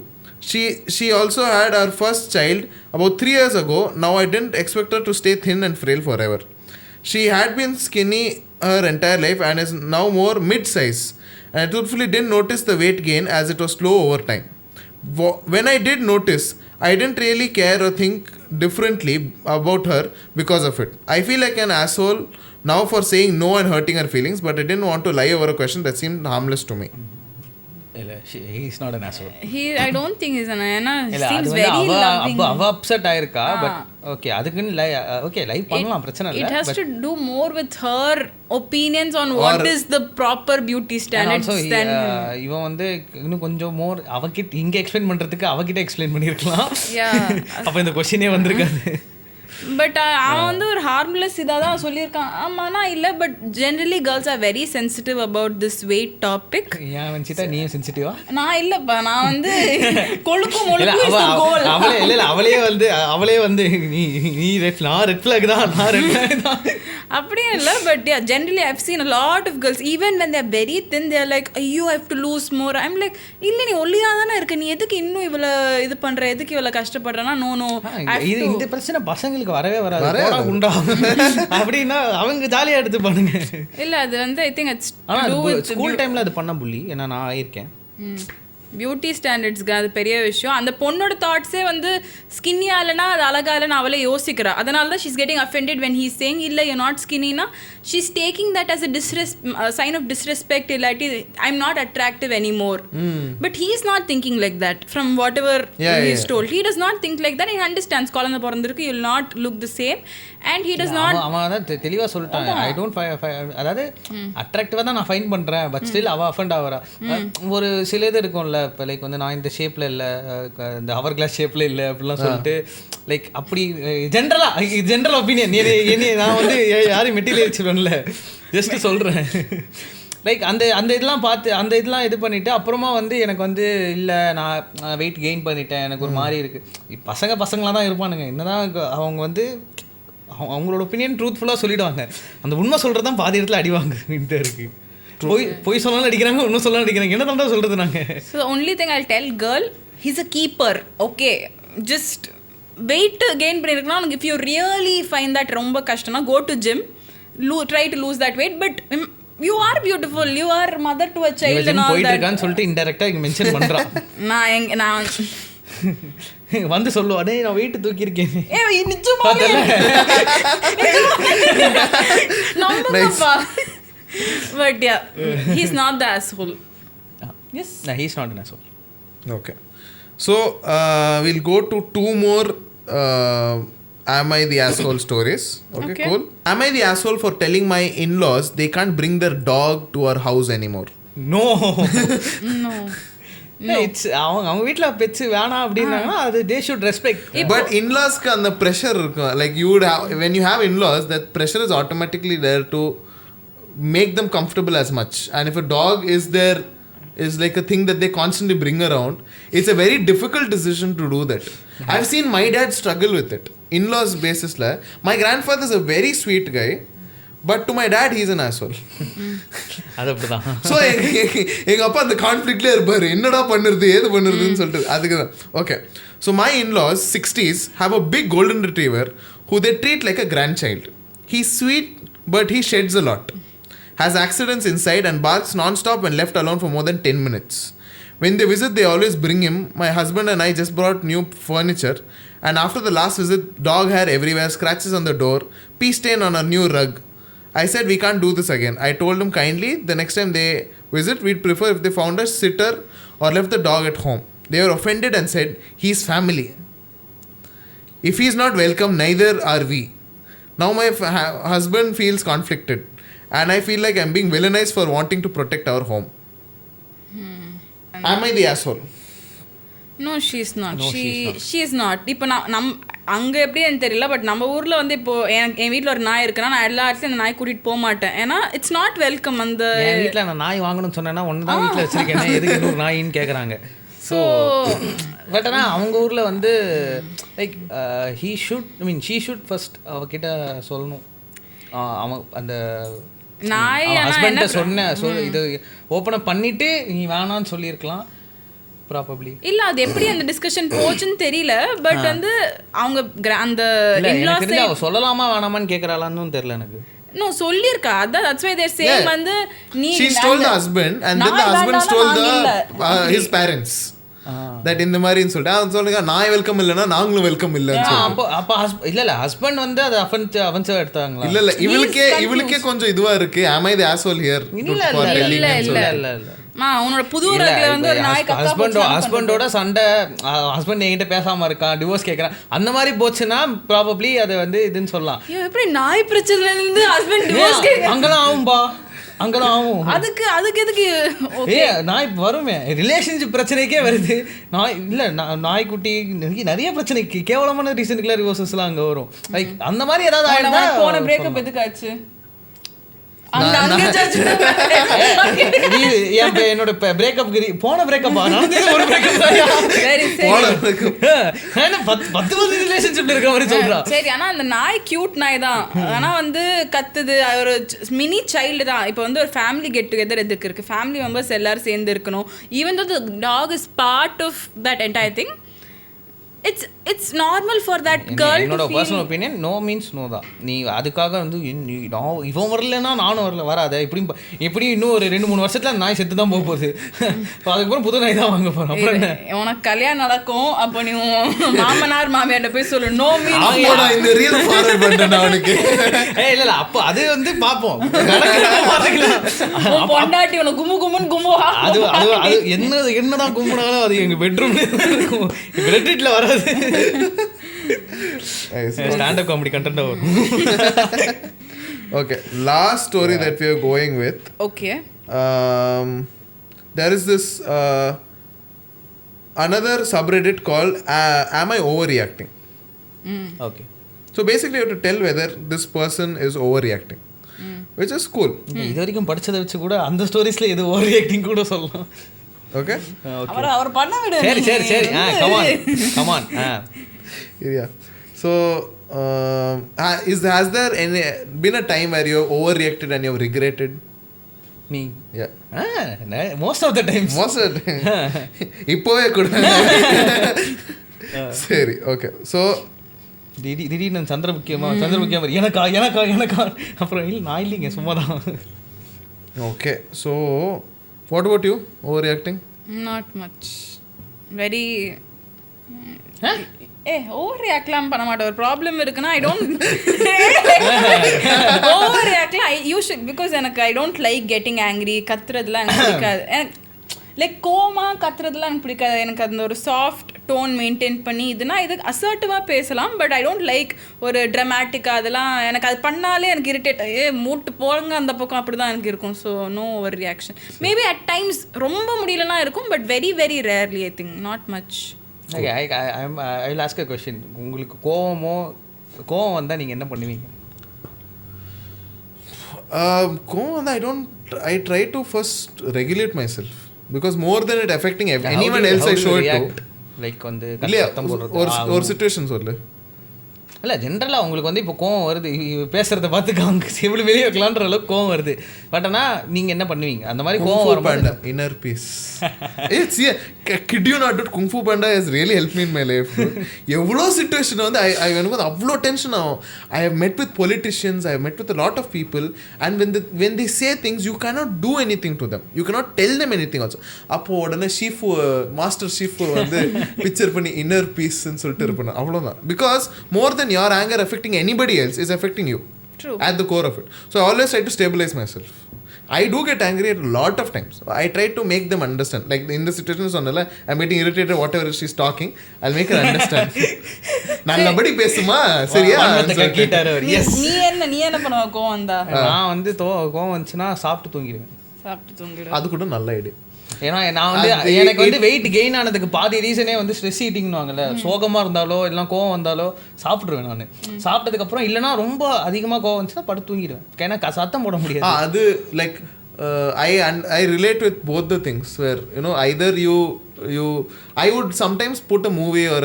Speaker 1: She also had her first child about 3 years ago. Now I didn't expect her to stay thin and frail forever. She had been skinny her entire life and is now more mid-size. And I truthfully didn't notice the weight gain as it was slow over time. When I did notice, I didn't really care or think differently about her because of it. I feel like an asshole now for saying no and hurting her feelings, but I didn't want to lie over a question that seemed harmless to me.
Speaker 2: He is not an asshole.
Speaker 3: I don't think he's an asshole. He seems very loving.
Speaker 2: அவ அப்செட் ஆயிருக்கா. பட் ஓகே அதுக்குன்னு ஓகே லைவ் பண்ணலாம், பிரச்சனை இல்லை.
Speaker 3: It has to do more with her opinions on what is the proper beauty standards.
Speaker 2: இவன் வந்து இன்னும் கொஞ்சம் மோர் அவகிட்ட இங்க எக்ஸ்பிளைன் பண்றதுக்கு அவகிட்ட எக்ஸ்பிளைன் பண்ணிருக்கலாம். அப்ப இந்த क्वेश्चनே வந்திருக்காது.
Speaker 3: பட் அவன் வந்து ஒரு ஹார்ம்லெஸ் இதாக தான் சொல்லியிருக்கான். ஆமாண்ணா இல்லை, but generally girls are very sensitive about this weight topic.
Speaker 2: ஏன் வஞ்சிதா நீயும் சென்சிட்டிவா?
Speaker 3: நான் இல்லைப்பா, நான் வந்து கொழுக்கும்
Speaker 2: அவளே வந்து நீ ரெட் ஃபிளாக் தான், நான் ரெட் ஃபிளாக் தான்
Speaker 3: அப்படியே இல்லை. But generally I have seen a lot of girls even when they are very thin they are like ஐயோ I have to lose more. I'm like இல்லை நீ ஒல்லியாக தானே இருக்க, நீ எதுக்கு இன்னும் இவ்வளோ இது பண்ணுற, எதுக்கு இவ்வளோ கஷ்டப்படுறேன்னா? நோ
Speaker 2: இந்த பிரச்சனை பசங்களுக்கு வரவே வராது உண்டா அப்படின்னா அவங்க ஜாலியா எடுத்து பண்ணுங்க.
Speaker 3: இல்ல அது வந்து ஐ திங்க் இட்ஸ்
Speaker 2: ஸ்கூல் டைம்ல அது பண்ண புள்ளி. ஏன்னா நான் ஆயிருக்கேன்.
Speaker 3: பியூட்டி ஸ்டாண்டர்ட்ஸ்க்கு அது பெரிய விஷயம். அந்த பொண்ணோட தாட்ஸே வந்து ஸ்கின்னியா இல்லைனா அது அழகா இல்லைன்னு அவளே யோசிக்கிறா. அதனால தான் she's getting offended when he's saying இல்லை யூ நாட் ஸ்கின்னினா she's taking that as a sign of disrespect. இல்லாட்டி I am not attractive anymore. But he is not thinking like that from whatever he is told. He does not think like that. He understands குழந்தை பிறந்திருக்கு, you will not look the same and he does not.
Speaker 2: அவன் தான் தெளிவாக சொல்லிட்டான் ஐ டோன்ட் அதாவது அட்ராக்டிவாக தான் நான் ஃபைன் பண்ணுறேன், பட் ஸ்டில் அவள் அஃபெண்ட் ஆகிறா. ஒரு சில இது இருக்கும்ல, இப்போ லைக் வந்து நான் இந்த ஷேப்பில் இல்லை, இந்த ஹவர் கிளாஸ் ஷேப்பில் இல்லை அப்படிலாம் சொல்லிட்டு லைக் அப்படி ஜென்ரல் ஒப்பீனியன் என்ன நான் வந்து யாரும் மெட்டீரியல் பண்ணல, ஜஸ்ட் சொல்கிறேன். லைக் அந்த இதெல்லாம் பார்த்து அந்த இதெல்லாம் இது பண்ணிவிட்டு அப்புறமா வந்து எனக்கு வந்து இல்லை நான் வெயிட் கெயின் பண்ணிட்டேன், எனக்கு ஒரு மாதிரி இருக்குது. பசங்களாக தான் இருப்பானுங்க, என்னதான் அவங்க வந்து அவங்களோட ஒப்பீனியன் ட்ரூத்ஃபுல்லாக சொல்லிவிடுவாங்க. அந்த உண்மை சொல்கிறது தான் பாதி இடத்துல அடிவாங்க இருக்குது. போய் சொன்னாலும் அடிக்கிறாங்க, ஒன்றும் சொன்னாலும் அடிக்கிறாங்க. என்ன தான் சொல்கிறது நாங்கள்?
Speaker 3: So only thing I'll tell girl, he's a keeper. Okay, just weight gain பண்ணியிருக்கனா உனக்கு if you really find that ரொம்ப கஷ்டம்னா go to gym, try to lose that weight. But you are beautiful, you are mother to a child and all that.
Speaker 2: போயிட்டு இருக்கான்னு சொல்லிட்டு இன்டைரக்டா இங்க மென்ஷன் பண்றான். நான் வந்து சொல்லுவா டேய் நான் வெயிட் தூக்கி இருக்கேன்.
Speaker 3: ஏய் நிஜமாவே நம்புங்கப்பா. But yeah, he's not the asshole.
Speaker 2: Yes, no, he's not an asshole.
Speaker 1: Okay. So we'll go to two more am I the asshole stories. Okay, cool. Am I the asshole for telling my in-laws they can't bring their dog to our house anymore?
Speaker 2: No.
Speaker 3: No.
Speaker 2: It's அவங்க வீட்டில் பெட்ஸ் வேணாம் அப்படின்னாங்கன்னா அது தே ஷுட் ரெஸ்பெக்ட்.
Speaker 1: பட் இன்லாஸ்க்கு அந்த ப்ரெஷர் இருக்கும். Like you would have, when you have in-laws, that pressure is automatically there to make them comfortable as much. And if a dog is there, is like a thing that they constantly bring around, it's a very difficult decision to do that. I've seen my dad struggle with it. In-laws basis la, my grandfather is a very sweet guy, but to my dad he's an asshole.
Speaker 2: அது அப்படிதான்.
Speaker 1: ஸோ எங்க அப்பா அந்த கான்ஃப்ளிக்ட்லேயே இருப்பார், என்னடா பண்ணுறது ஏது பண்ணுறதுன்னு சொல்லிட்டு. அதுக்கு தான் okay. So my in-laws 60s have a big golden retriever who they treat like a grandchild. He's sweet but he sheds a lot, has accidents inside and barks non-stop when left alone for more than 10 minutes. When they visit they always bring him. My husband and I just brought new furniture and after the last visit dog hair everywhere, scratches on the door, pee stain on a new rug. I said we can't do this again. I told him kindly the next time they visit we'd prefer if they found a sitter or left the dog at home. They were offended and said he's family. If he's not welcome, neither are we. Now my husband feels conflicted and I feel like I'm being villainized for wanting to protect our home. Am I the asshole?
Speaker 3: No, she's not.
Speaker 2: No,
Speaker 3: she's not. இப்போ நம் அங்கே எப்படி எனக்கு தெரியல, பட் நம்ம ஊரில் வந்து இப்போ என் வீட்டில் ஒரு நாய் இருக்குன்னா நான் எல்லா இடத்துலையும் அந்த நாய் கூட்டிகிட்டு போக மாட்டேன். ஏன்னா இட்ஸ் நாட் வெல்கம். அந்த
Speaker 2: என் வீட்டில் நான் நாய் வாங்கணும்னு சொன்னேன்னா ஒன்று தான் வீட்டில் வச்சிருக்கேன், எதுக்கு இன்னொரு நாயின்னு கேட்குறாங்க. ஸோ பட் ஆனால் அவங்க ஊரில் வந்து லைக் ஷீ ஷுட் ஃபர்ஸ்ட் அவகிட்ட சொல்லணும். அவன் அந்த
Speaker 3: நாய்
Speaker 2: ஹஸ்பண்ட்டை இது ஓப்பன் அப் பண்ணிட்டு நீ வேணான்னு சொல்லியிருக்கலாம் ப்ராபப்ளி.
Speaker 3: இல்ல அது எப்படி அந்த டிஸ்கஷன் போச்சுன்னு தெரியல. பட் வந்து அவங்க அந்த இன்லாஸ்
Speaker 2: அவ சொல்லலாமா வேணாமான்னு கேக்குறாளான்னு தெரியல எனக்கு.
Speaker 3: நோ சொல்லிருக்கா. அதான் that's why they're saying வந்து நீ
Speaker 1: she told the husband and then the husband told his parents that இந்த மாதிரின்னு சொல்லிட்டு அவன் சொல்லுங்க நாய் வெல்கம் இல்லைன்னா நாங்களும் வெல்கம் இல்லைன்னு சொல்லிட்டு.
Speaker 2: அப்போ இல்ல ஹஸ்பண்ட் வந்து அதை அஃபென்சிவ் எடுத்தாங்களா?
Speaker 1: இல்ல இவளுக்கே கொஞ்சம் இதுவா இருக்கு. am I the asshole here?
Speaker 2: இல்ல
Speaker 3: அவனோட புது ஊர்ல வந்து ஒரு நாய்
Speaker 2: ஹஸ்பண்டோட சண்டை, ஹஸ்பண்ட் என்கிட்ட பேசாம இருக்கான், டிவோர்ஸ் கேட்கறான், அந்த மாதிரி போச்சுன்னா ப்ராபப்ளி அது வந்து இதுன்னு சொல்லலாம்.
Speaker 3: எப்படி நாய் பிரச்சனைல இருந்து ஹஸ்பண்ட் டிவோர்ஸ் கேட்க
Speaker 2: அங்கெல்லாம் ஆகும்பா, அங்கெல்லாம் ஆகும்.
Speaker 3: அதுக்கு எதுக்கு
Speaker 2: நாய் வருமே, ரிலேஷன்ஷிப் பிரச்சனைக்கே வருது. நாய்க்குட்டி நிறைய பிரச்சனைக்கு கேவலமான ரீசனுக்குலாம் ரிவோர்சஸ் எல்லாம் அங்க வரும். லைக் அந்த மாதிரி ஏதாவது ஆயிடுதா?
Speaker 3: போன பிரேக்கப் எதுக்கு ஆச்சு?
Speaker 2: என்னோட பிரேக்கப் போன பிரேக்கப் ரிலேஷன்ஷிப் இருக்க மாதிரி சொல்றான்.
Speaker 3: சரி, ஆனா அந்த நாய் கியூட் நாய் தான். ஆனா வந்து கத்துது, ஒரு மினி சைல்டு தான். இப்போ வந்து ஒரு ஃபேமிலி கெட் டுகெதர் எதுக்கு இருக்கு? ஃபேமிலி மெம்பர்ஸ் எல்லாரும் சேர்ந்து இருக்கணும். Even though the talk is part of that entire thing. It's normal for that girl.
Speaker 2: என்னோட personal opinion no means no தான். நீ அதுக்காக வந்து இவன் வரலன்னா நானும் வரல வராத இப்படி இன்னும் ஒரு 2-3 வருஷத்துல நாய் செத்து தான் போக போகுது. அதுக்கப்புறம் புது நாய் தான் வாங்க போறோம். அப்புறம்
Speaker 3: உனக்கு கல்யாணம் நடக்கும், அப்போ நீ மாமனார் மாமியார்ட்ட போய் சொல்லு நோ மீன்ஸ்.
Speaker 1: இந்த ரீல் ஃபார்வர்ட் பண்ணேன் அவனுக்கு.
Speaker 2: இல்ல அப்போ அது வந்து பாப்போம்,
Speaker 3: பொண்டாட்டி உனக்கு கும்மு கும்முன்னு கும்புவா.
Speaker 2: அது என்னதான் கும்புனாலும் அது எங்க பெட்ரூம்ல இருக்கும், பெட்ரூம்ல வர stand-up comedy content.
Speaker 1: Okay, last story that we are going with.
Speaker 3: Okay.
Speaker 1: There is this another subreddit called am I overreacting?
Speaker 2: Okay.
Speaker 1: So basically you have to tell whether this person is overreacting, which is cool.
Speaker 2: இது வரைக்கும் படிச்சதை வச்சு கூட அந்த ஸ்டோரிஸ்ல எது ஓவர்ரியாக்டிங் கூட சொல்லலாம்.
Speaker 1: Okay.
Speaker 3: அவர் பண்ண விடு.
Speaker 2: சரி come on.
Speaker 1: Yeah. So has there been a time where you have overreacted and you have regretted?
Speaker 2: Me?
Speaker 1: Yeah.
Speaker 2: Most of the times.
Speaker 1: இப்போவே கூட. சரி, ஓகே. ஸோ
Speaker 2: திடீர்னு சந்திரமுக்கியமா எனக்கா அப்புறம் இல்லை நான் இல்லைங்க சும்மா தான்.
Speaker 1: Okay. So what about you? Overreacting?
Speaker 3: Not much. Very over ரியாக்ட்லாம் பண்ண மாட்டேன். ஒரு ப்ராப்ளம் இருக்குன்னா ஐ டோன்ட் ஓவர் ரியாக்ட்லாம் யூ ஷுட், பிகாஸ் எனக்கு I don't like getting angry. கத்துறதுலாம் எனக்கு பிடிக்காது. எனக்கு லைக் கோமா கத்துறதுலாம் எனக்கு பிடிக்காது. எனக்கு அந்த ஒரு சாஃப்ட் டோன் மெயின்டைன் பண்ணி இதுனா இது அசர்ட்டிவாக பேசலாம். பட் ஐ டோன்ட் லைக் ஒரு ட்ராமேட்டிக்காக அதெல்லாம் எனக்கு அது பண்ணாலே எனக்கு இரிட்டேட். மூட்டு போங்க அந்த பக்கம் அப்படி தான் எனக்கு இருக்கும். So no overreaction. Maybe at times ரொம்ப முடியலனா இருக்கும், but very very rarely I think, not much.
Speaker 2: Okay, I will ask a question. உங்களுக்கு கோவம் வந்தால் நீங்கள் என்ன பண்ணுவீங்க?
Speaker 1: கோவம் வந்தால் I try to first regulate myself. Because more than it affecting anyone else I show it to.
Speaker 2: Like வந்து
Speaker 1: ஒரு சிச்சுவேஷன் சொல்லு.
Speaker 2: இல்லை ஜென்ரலாக உங்களுக்கு வந்து இப்போ கோவம் வருது, பேசுகிறத பார்த்து அவங்க எவ்வளோ வெளியே வைக்கலான்ற அளவுக்கு கோவம் வருது. பட் ஆனால் நீங்கள் என்ன பண்ணுவீங்க அந்த மாதிரி கோவம் வர மாட்டேன்?
Speaker 1: Inner piece. Kid you not, Kung Fu Panda has really helped me in my life. எவ்வளோ சிச்சுவேஷன் வந்து எனக்கு வந்து அவ்வளோ டென்ஷன் ஆகும். I have met with politicians, I have met with a lot of people, and when they say things, you cannot do anything to them. You cannot tell them anything also. அப்போ உடனே ஷீஃபு மாஸ்டர் ஷீஃபு வந்து பிக்சர் பண்ணி இன்னர் பீஸ்ன்னு சொல்லிட்டு இருப்பேன். அவ்வளோதான். Because more then your anger affecting anybody else is affecting you.
Speaker 3: True.
Speaker 1: At the core of it. So I always try to stabilize myself. I do get angry at a lot of times. I try to make them understand. Like in the situation sonala, I'm getting irritated whatever she's talking, I'll make her understand. நல்லபடி பேசுமா சரியா?
Speaker 3: Yes. நீ என்ன பண்ணுவ கோவம் வந்தா?
Speaker 2: நான் வந்து கோவம் வந்துச்சுன்னா சாப்பிட்டு தூங்கிடுவேன்.
Speaker 1: அது கூட நல்ல ஐடியா.
Speaker 2: ஏன்னா நான் வந்து எனக்கு வந்து வெயிட் கெயின் ஆனதுக்கு பாதி ரீசனே வந்து ஸ்ட்ரெஸ் ஈட்டிங்னுவாங்கல்ல. சோகமாக இருந்தாலோ இல்லை கோவம் வந்தாலோ சாப்பிட்ருவேன். நான் சாப்பிட்டதுக்கப்புறம் இல்லைனா ரொம்ப அதிகமாக கோவம் வந்துச்சுன்னா படுத்து தூங்கிடுவேன். ஏன்னா சத்தம் போட முடியாது.
Speaker 1: அது like I relate with both the things where either I would sometimes put a movie or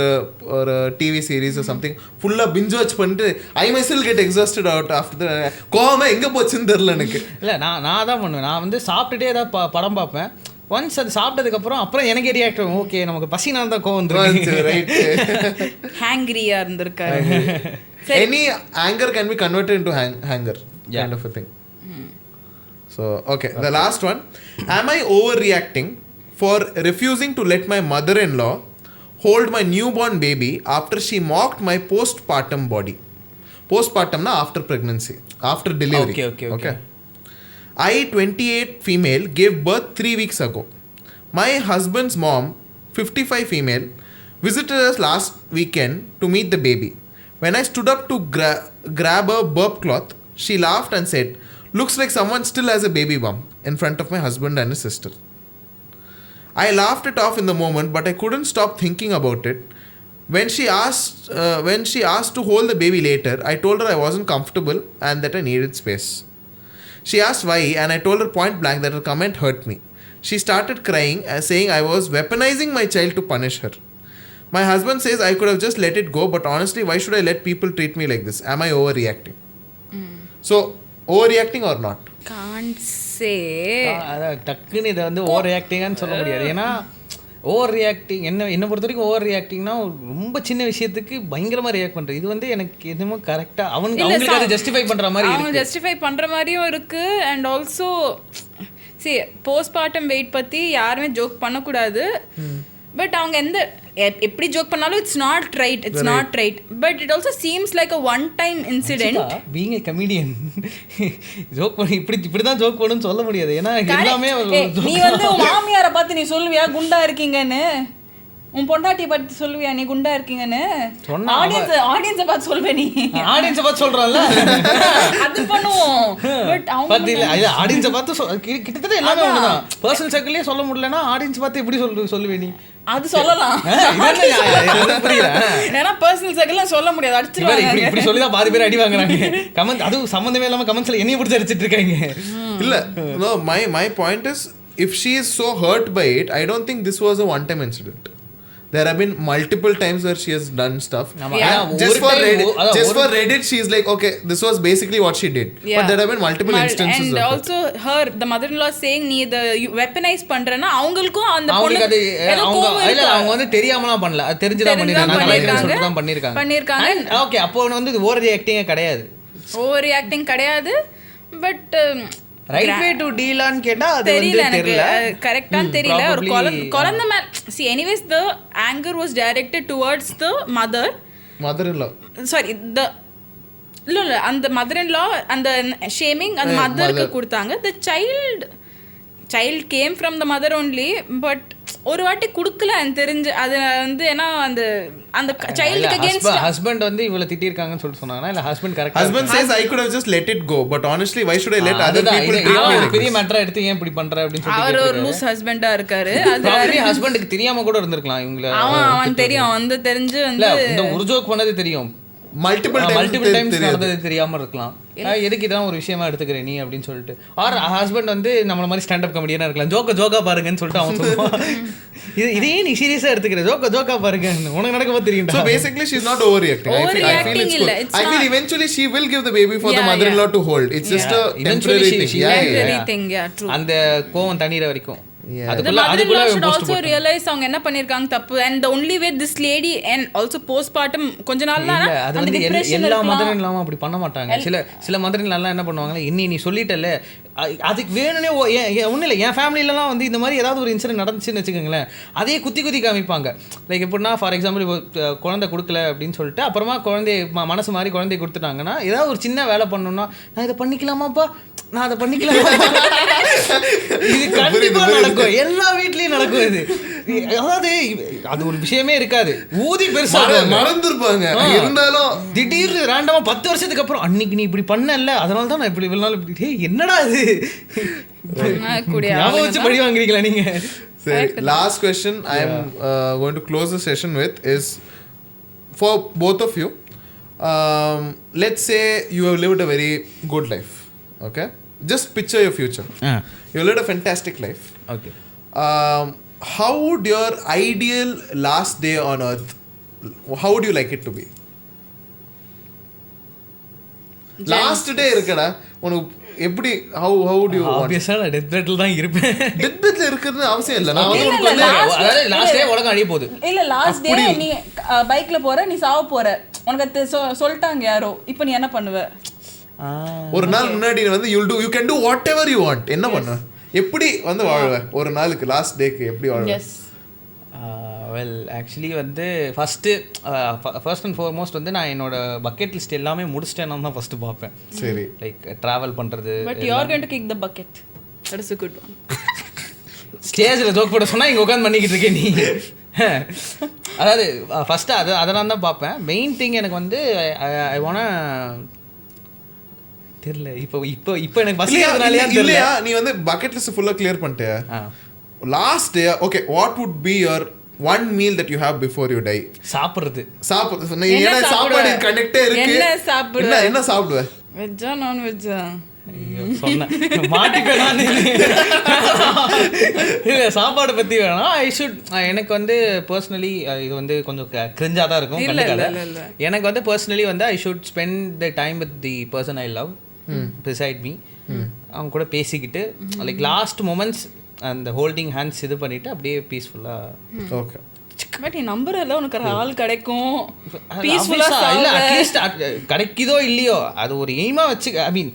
Speaker 1: a TV series or something full of binge watch பண்ணிட்டு I myself get exhausted out after the கோவமே எங்கே போச்சுன்னு தெரியல எனக்கு. இல்லை
Speaker 2: நான் தான் பண்ணுவேன். நான் வந்து சாப்பிட்டுட்டே ஏதாவது படம் பார்ப்பேன். ஒன்ஸ் அது சாப்பிட்டதுக்கப்புறம் அப்புறம் எனக்கு ரியாக்ட் ஆகும். ஓகே நமக்கு பசினால தான் கோவம் வந்துருக்கு. ரைட்.
Speaker 3: ஹேங்கிரியாக இருந்திருக்காரு.
Speaker 1: Any anger can be converted into hanger kind of a thing. So, okay, the last one. Am I overreacting for refusing to let my mother-in-law hold my newborn baby after she mocked my postpartum body? Postpartum na after pregnancy, after delivery. Okay. I, 28 female, gave birth 3 weeks ago. My husband's mom, 55 female, visited us last weekend to meet the baby. When I stood up to grab a burp cloth, she laughed and said, "Looks like someone still has a baby bump," in front of my husband and his sister. I laughed it off in the moment, but I couldn't stop thinking about it. When she asked to hold the baby later, I told her I wasn't comfortable and that I needed space. She asked why, and I told her point blank that her comment hurt me. She started crying, saying I was weaponizing my child to punish her. My husband says I could have just let it go, but honestly, why should I let people treat me like this? Am I overreacting? So, overreacting or not?
Speaker 3: Can't say.
Speaker 2: டக்குன்னு இதை வந்து ஓவர் ரியாக்டிங்னு சொல்ல முடியாது. ஏன்னா ஓவர் ரியாக்டிங் என்னை பொறுத்த வரைக்கும் ஓவர் ரியாக்டிங்னா ரொம்ப சின்ன விஷயத்துக்கு பயங்கரமாக ரியாக்ட் பண்ணுறது. இது வந்து எனக்கு என்னமோ கரெக்டாக அவங்களுக்கு அதை ஜஸ்டிஃபை பண்ணுற மாதிரி
Speaker 3: அவங்க ஜஸ்டிஃபை பண்ணுற மாதிரியும் இருக்குது. அண்ட் ஆல்சோ போஸ்ட்மார்ட்டம் வெயிட் பற்றி யாருமே ஜோக் பண்ணக்கூடாது. பட் அவங்க எப்படி ஜோக் பண்ணாலும் it's not right. But it also seems like a one time incident.
Speaker 2: Being a comedian joke பண்ணி இப்படி தான் ஜோக் பண்ணணும்னு சொல்ல முடியாது. ஏன்னா எல்லாமே
Speaker 3: நீ வந்து உன் மாமியாரை பார்த்து நீ சொல்லுவியா குண்டா இருக்கீங்கன்னு? உன் பொண்டாட்டியை பார்த்து சொல்லுவியா நீ குண்டா இருக்கீங்கன்னு? ஆடியன்ஸை பார்த்து சொல்வேன். நீ
Speaker 2: ஆடியன்ஸை பார்த்து சொல்றல்ல
Speaker 3: அது பண்ணுவோம். பட் அவங்க
Speaker 2: ஆடியன்ஸை பார்த்து கிட்டத்தட்ட எல்லாமே ஒண்ணுதான். பர்சனல் சர்க்கிள்லயே சொல்ல முடியலன்னா ஆடியன்ஸ் பார்த்து எப்படி சொல்லுவே நீ?
Speaker 3: அது சொல்லலாம். ஏன்னா பர்சனல் சர்க்கிள்ல சொல்ல முடியாது, அடிச்சிருவாங்க.
Speaker 2: இப்படி சொல்லி தான் பாதி பேர் அடி வாங்குறாங்க. கமெண்ட் அதுவும் சம்பந்தமே இல்லாம கமெண்ட்ஸ்ல என்னைய பிடிச்சி அடிச்சிட்டு இருக்காங்க.
Speaker 1: இல்ல, no, my point is, if she is so hurt by it, I don't think this was a one time incident. There have been multiple times where she has done stuff. Just for Reddit, she's like, okay, this was basically what she did. But there have been multiple instances.
Speaker 3: And also the mother-in-law saying நீ இத weaponize பண்றேன்னா அவங்களுக்கும் அந்த பொண்ணு
Speaker 2: அவங்க வந்து தெரியாமலாம் பண்ணல, அது தெரிஞ்சுதான் பண்ணிருக்காங்க. ஓகே, அப்போ வந்து ஓவர் ரியாக்டிங் கிடையாது.
Speaker 3: ஓவர் ரியாக்டிங் கிடையாது. பட்
Speaker 2: ரைட் வே டு டீலான்னு கேட்டா அது
Speaker 3: தெரியல
Speaker 2: வந்து
Speaker 3: எனக்கு
Speaker 2: தெரியல
Speaker 3: கரெக்டான்னு தெரியல. ஒரு குழந்தை மேல see anyways the anger was directed towards the mother
Speaker 1: in law
Speaker 3: sorry the இல்ல அந்த மதர் இன் லா அந்த ஷேமிங் அந்த மதருக்கு கொடுத்தாங்க. the child came from the mother only but ஒரு வாட்டி குடுக்கல எனக்கு தெரிஞ்சு. அது வந்து ஏன்னா அந்த அந்த சைல்டுக்கு அகைன்ஸ்ட்
Speaker 2: ஹஸ்பண்ட் வந்து இவள திட்டி இருக்காங்கன்னு சொல்லிட்டு சொன்னாங்க. இல்ல husband correct
Speaker 1: husband says I could have just let it go but honestly why should I let other people treat me like
Speaker 2: பெரிய மேட்டரா எடுத்து ஏன் இப்படி பண்ற அப்படி சொல்லி
Speaker 3: அவர் ஒரு லூஸ் ஹஸ்பண்டா இருக்காரு.
Speaker 2: அது ஹஸ்பண்டுக்கு தெரியாம கூட இருந்திருக்கலாம் இவங்க.
Speaker 3: அவன் தெரியும் வந்து தெரிஞ்சு வந்து
Speaker 2: இந்த ஒரு ஜோக் பண்ணது தெரியும், மல்டிபிள் டைம்ஸ் நடந்தது தெரியாம இருக்கலாம். எதுக்கு இதான் ஒரு விஷயமா எடுத்துக்கிற நீ அப்படின்னு சொல்லிட்டு. ஆர் ஹஸ்பண்ட் வந்து நம்மள மாதிரி ஸ்டாண்ட் அப் காமெடியனா இருக்கலாம், ஜோக்கா பாருங்கன்னு சொல்லிட்டு அவன் சொல்லுவான். இதே நீ சீரியஸா எடுத்துக்கிற, ஜோக்கா பாருங்க உனக்கு நடக்க தெரியும்.
Speaker 1: So basically she's not overreacting. I feel it's good. I feel eventually she will give the baby for the mother-in-law to hold. It's just a temporary thing.
Speaker 3: Yeah, true.
Speaker 2: அந்த கோவம் தண்ணீர வரைக்கும்
Speaker 3: அதுக்குள்ள should also realize அவங்க என்ன பண்ணிருக்காங்க தப்பு. and the only way this lady and also postpartum கொஞ்ச நாள்ல
Speaker 2: அது வந்து எல்லா மதர் இன் லாவும் அப்படி பண்ண மாட்டாங்க. சில மதர் இன் லாலாம் என்ன பண்ணுவாங்க, நீ சொல்லிட்டல அதுக்கு வேணும்னே ஒன்றும் இல்லை. என் ஃபேமிலிலலாம் வந்து இந்த மாதிரி ஏதாவது ஒரு இன்சிடென்ட் நடந்துச்சுன்னு வச்சுக்கோங்களேன், அதே குத்தி காமிப்பாங்க. லைக் எப்படின்னா ஃபார் எக்ஸாம்பிள் இப்போ குழந்தை கொடுக்கல அப்படின்னு சொல்லிட்டு அப்புறமா குழந்தைய மனசு மாதிரி குழந்தைய கொடுத்துட்டாங்கன்னா ஏதாவது ஒரு சின்ன வேலை பண்ணணும்னா நான் இதை பண்ணிக்கலாமாப்பா, நான் அதை பண்ணிக்கலாமா, இது கண்டிப்பா நடக்கும், எல்லா வீட்லயும் நடக்கும். இது அதாவது அது ஒரு விஷயமே இருக்காது, ஊதி பெருசா
Speaker 1: மறந்துருப்பாங்க. இருந்தாலும்
Speaker 2: திடீர்னு ரேண்டமா 10 வருஷத்துக்கு அப்புறம் அன்னைக்கு நீ இப்படி பண்ணல அதனால தான் நான் இப்படி இவ்வளவு நாள் இப்படி என்னடா இது ஞாபகம் வச்சு படி வாங்குறீங்களா நீங்க.
Speaker 1: சரி, last question I am going to close the session with is for both of you. Let's say you have lived a very good life. Okay, just picture your future. You lived a fantastic life.
Speaker 2: Okay.
Speaker 1: How would your ideal last day on earth, how would you like it to be? Last day இருக்கடா உனக்கு எப்படி, how would you want?
Speaker 2: obviously நான் டெத் பெட்ல தான் இருப்பேன்.
Speaker 1: டெத் பெட்ல இருக்கிறது அவசியம் இல்ல. நான்
Speaker 2: அதாவது லாஸ்ட் டே உலகம் அழிய போகுது.
Speaker 3: இல்ல லாஸ்ட் டே நீ பைக்ல போற, நீ சாவ போற, உனக்கு சொல்லிட்டாங்க யாரோ, இப்போ நீ என்ன பண்ணுவ?
Speaker 1: ஒரு நாள் முன்னாடி வந்து you can do whatever you want. என்ன பண்ணுவ, எப்படி வந்து வாழ்வ ஒரு நாளுக்கு, லாஸ்ட் டேக்கு எப்படி வாழ்வ?
Speaker 2: வெல் ஆக்சுவலி வந்து ஃபர்ஸ்ட் அண்ட் ஃபார்மோஸ்ட் வந்து நான் என்னோட பக்கெட் லிஸ்ட் எல்லாமே முடிச்சிட்டேன்னு தான் ஃபர்ஸ்ட் பார்ப்பேன்.
Speaker 1: சரி,
Speaker 2: லைக் ட்ராவல் பண்றது.
Speaker 3: But you are going to kick the bucket, that is a good one.
Speaker 2: ஸ்டேஜ்ல ஜோக் போட சொன்னா இங்க உட்கார்ந்து பண்ணிக்கிட்டு இருக்கே நீ. அதாவது ஃபர்ஸ்ட் அதெல்லாம் தான் பார்ப்பேன். மெயின் திங் எனக்கு வந்து ஐ வாண்ட் தெரியல இப்போ எனக்கு பசிக்கிறதுனாலயா தெரியல.
Speaker 1: நீ வந்து பக்கெட் லிஸ்ட் ஃபுல்லா கிளியர் பண்ணிட்டே last day okay, what would be your one meal that you have before you die?
Speaker 2: சாப்பிடுறது.
Speaker 1: என்ன சாப்பாடு கனெக்டே இருக்கு. என்ன சாப்பிடுவ?
Speaker 3: வெஜ்ஜா நான் வெஜ்ஜா?
Speaker 2: சொன்னேன் மாட்டிப்பேன் நான். இல்லை சாப்பாடு பற்றி வேணாம். எனக்கு வந்து பர்சனலி இது வந்து கொஞ்சம் கிரிஞ்சாக தான் இருக்கும். எனக்கு வந்து பர்சனலி வந்து I should spend the time with the person I love beside me. அவங்க கூட பேசிக்கிட்டு லைக் லாஸ்ட் மொமெண்ட்ஸ் அந்த ஹோல்டிங் ஹேண்ட்ஸ் இது பண்ணிட்டு அப்படியே பீஸ்ஃபுல்லாக.
Speaker 1: ஓகே,
Speaker 3: பட் நீ நம்புறல உனக்கு ஆள் கிடைக்கும்
Speaker 2: இல்லை அட்லீஸ்ட் கிடைக்குதோ இல்லையோ அது ஒரு எய்மா வச்சு ஐ மீன்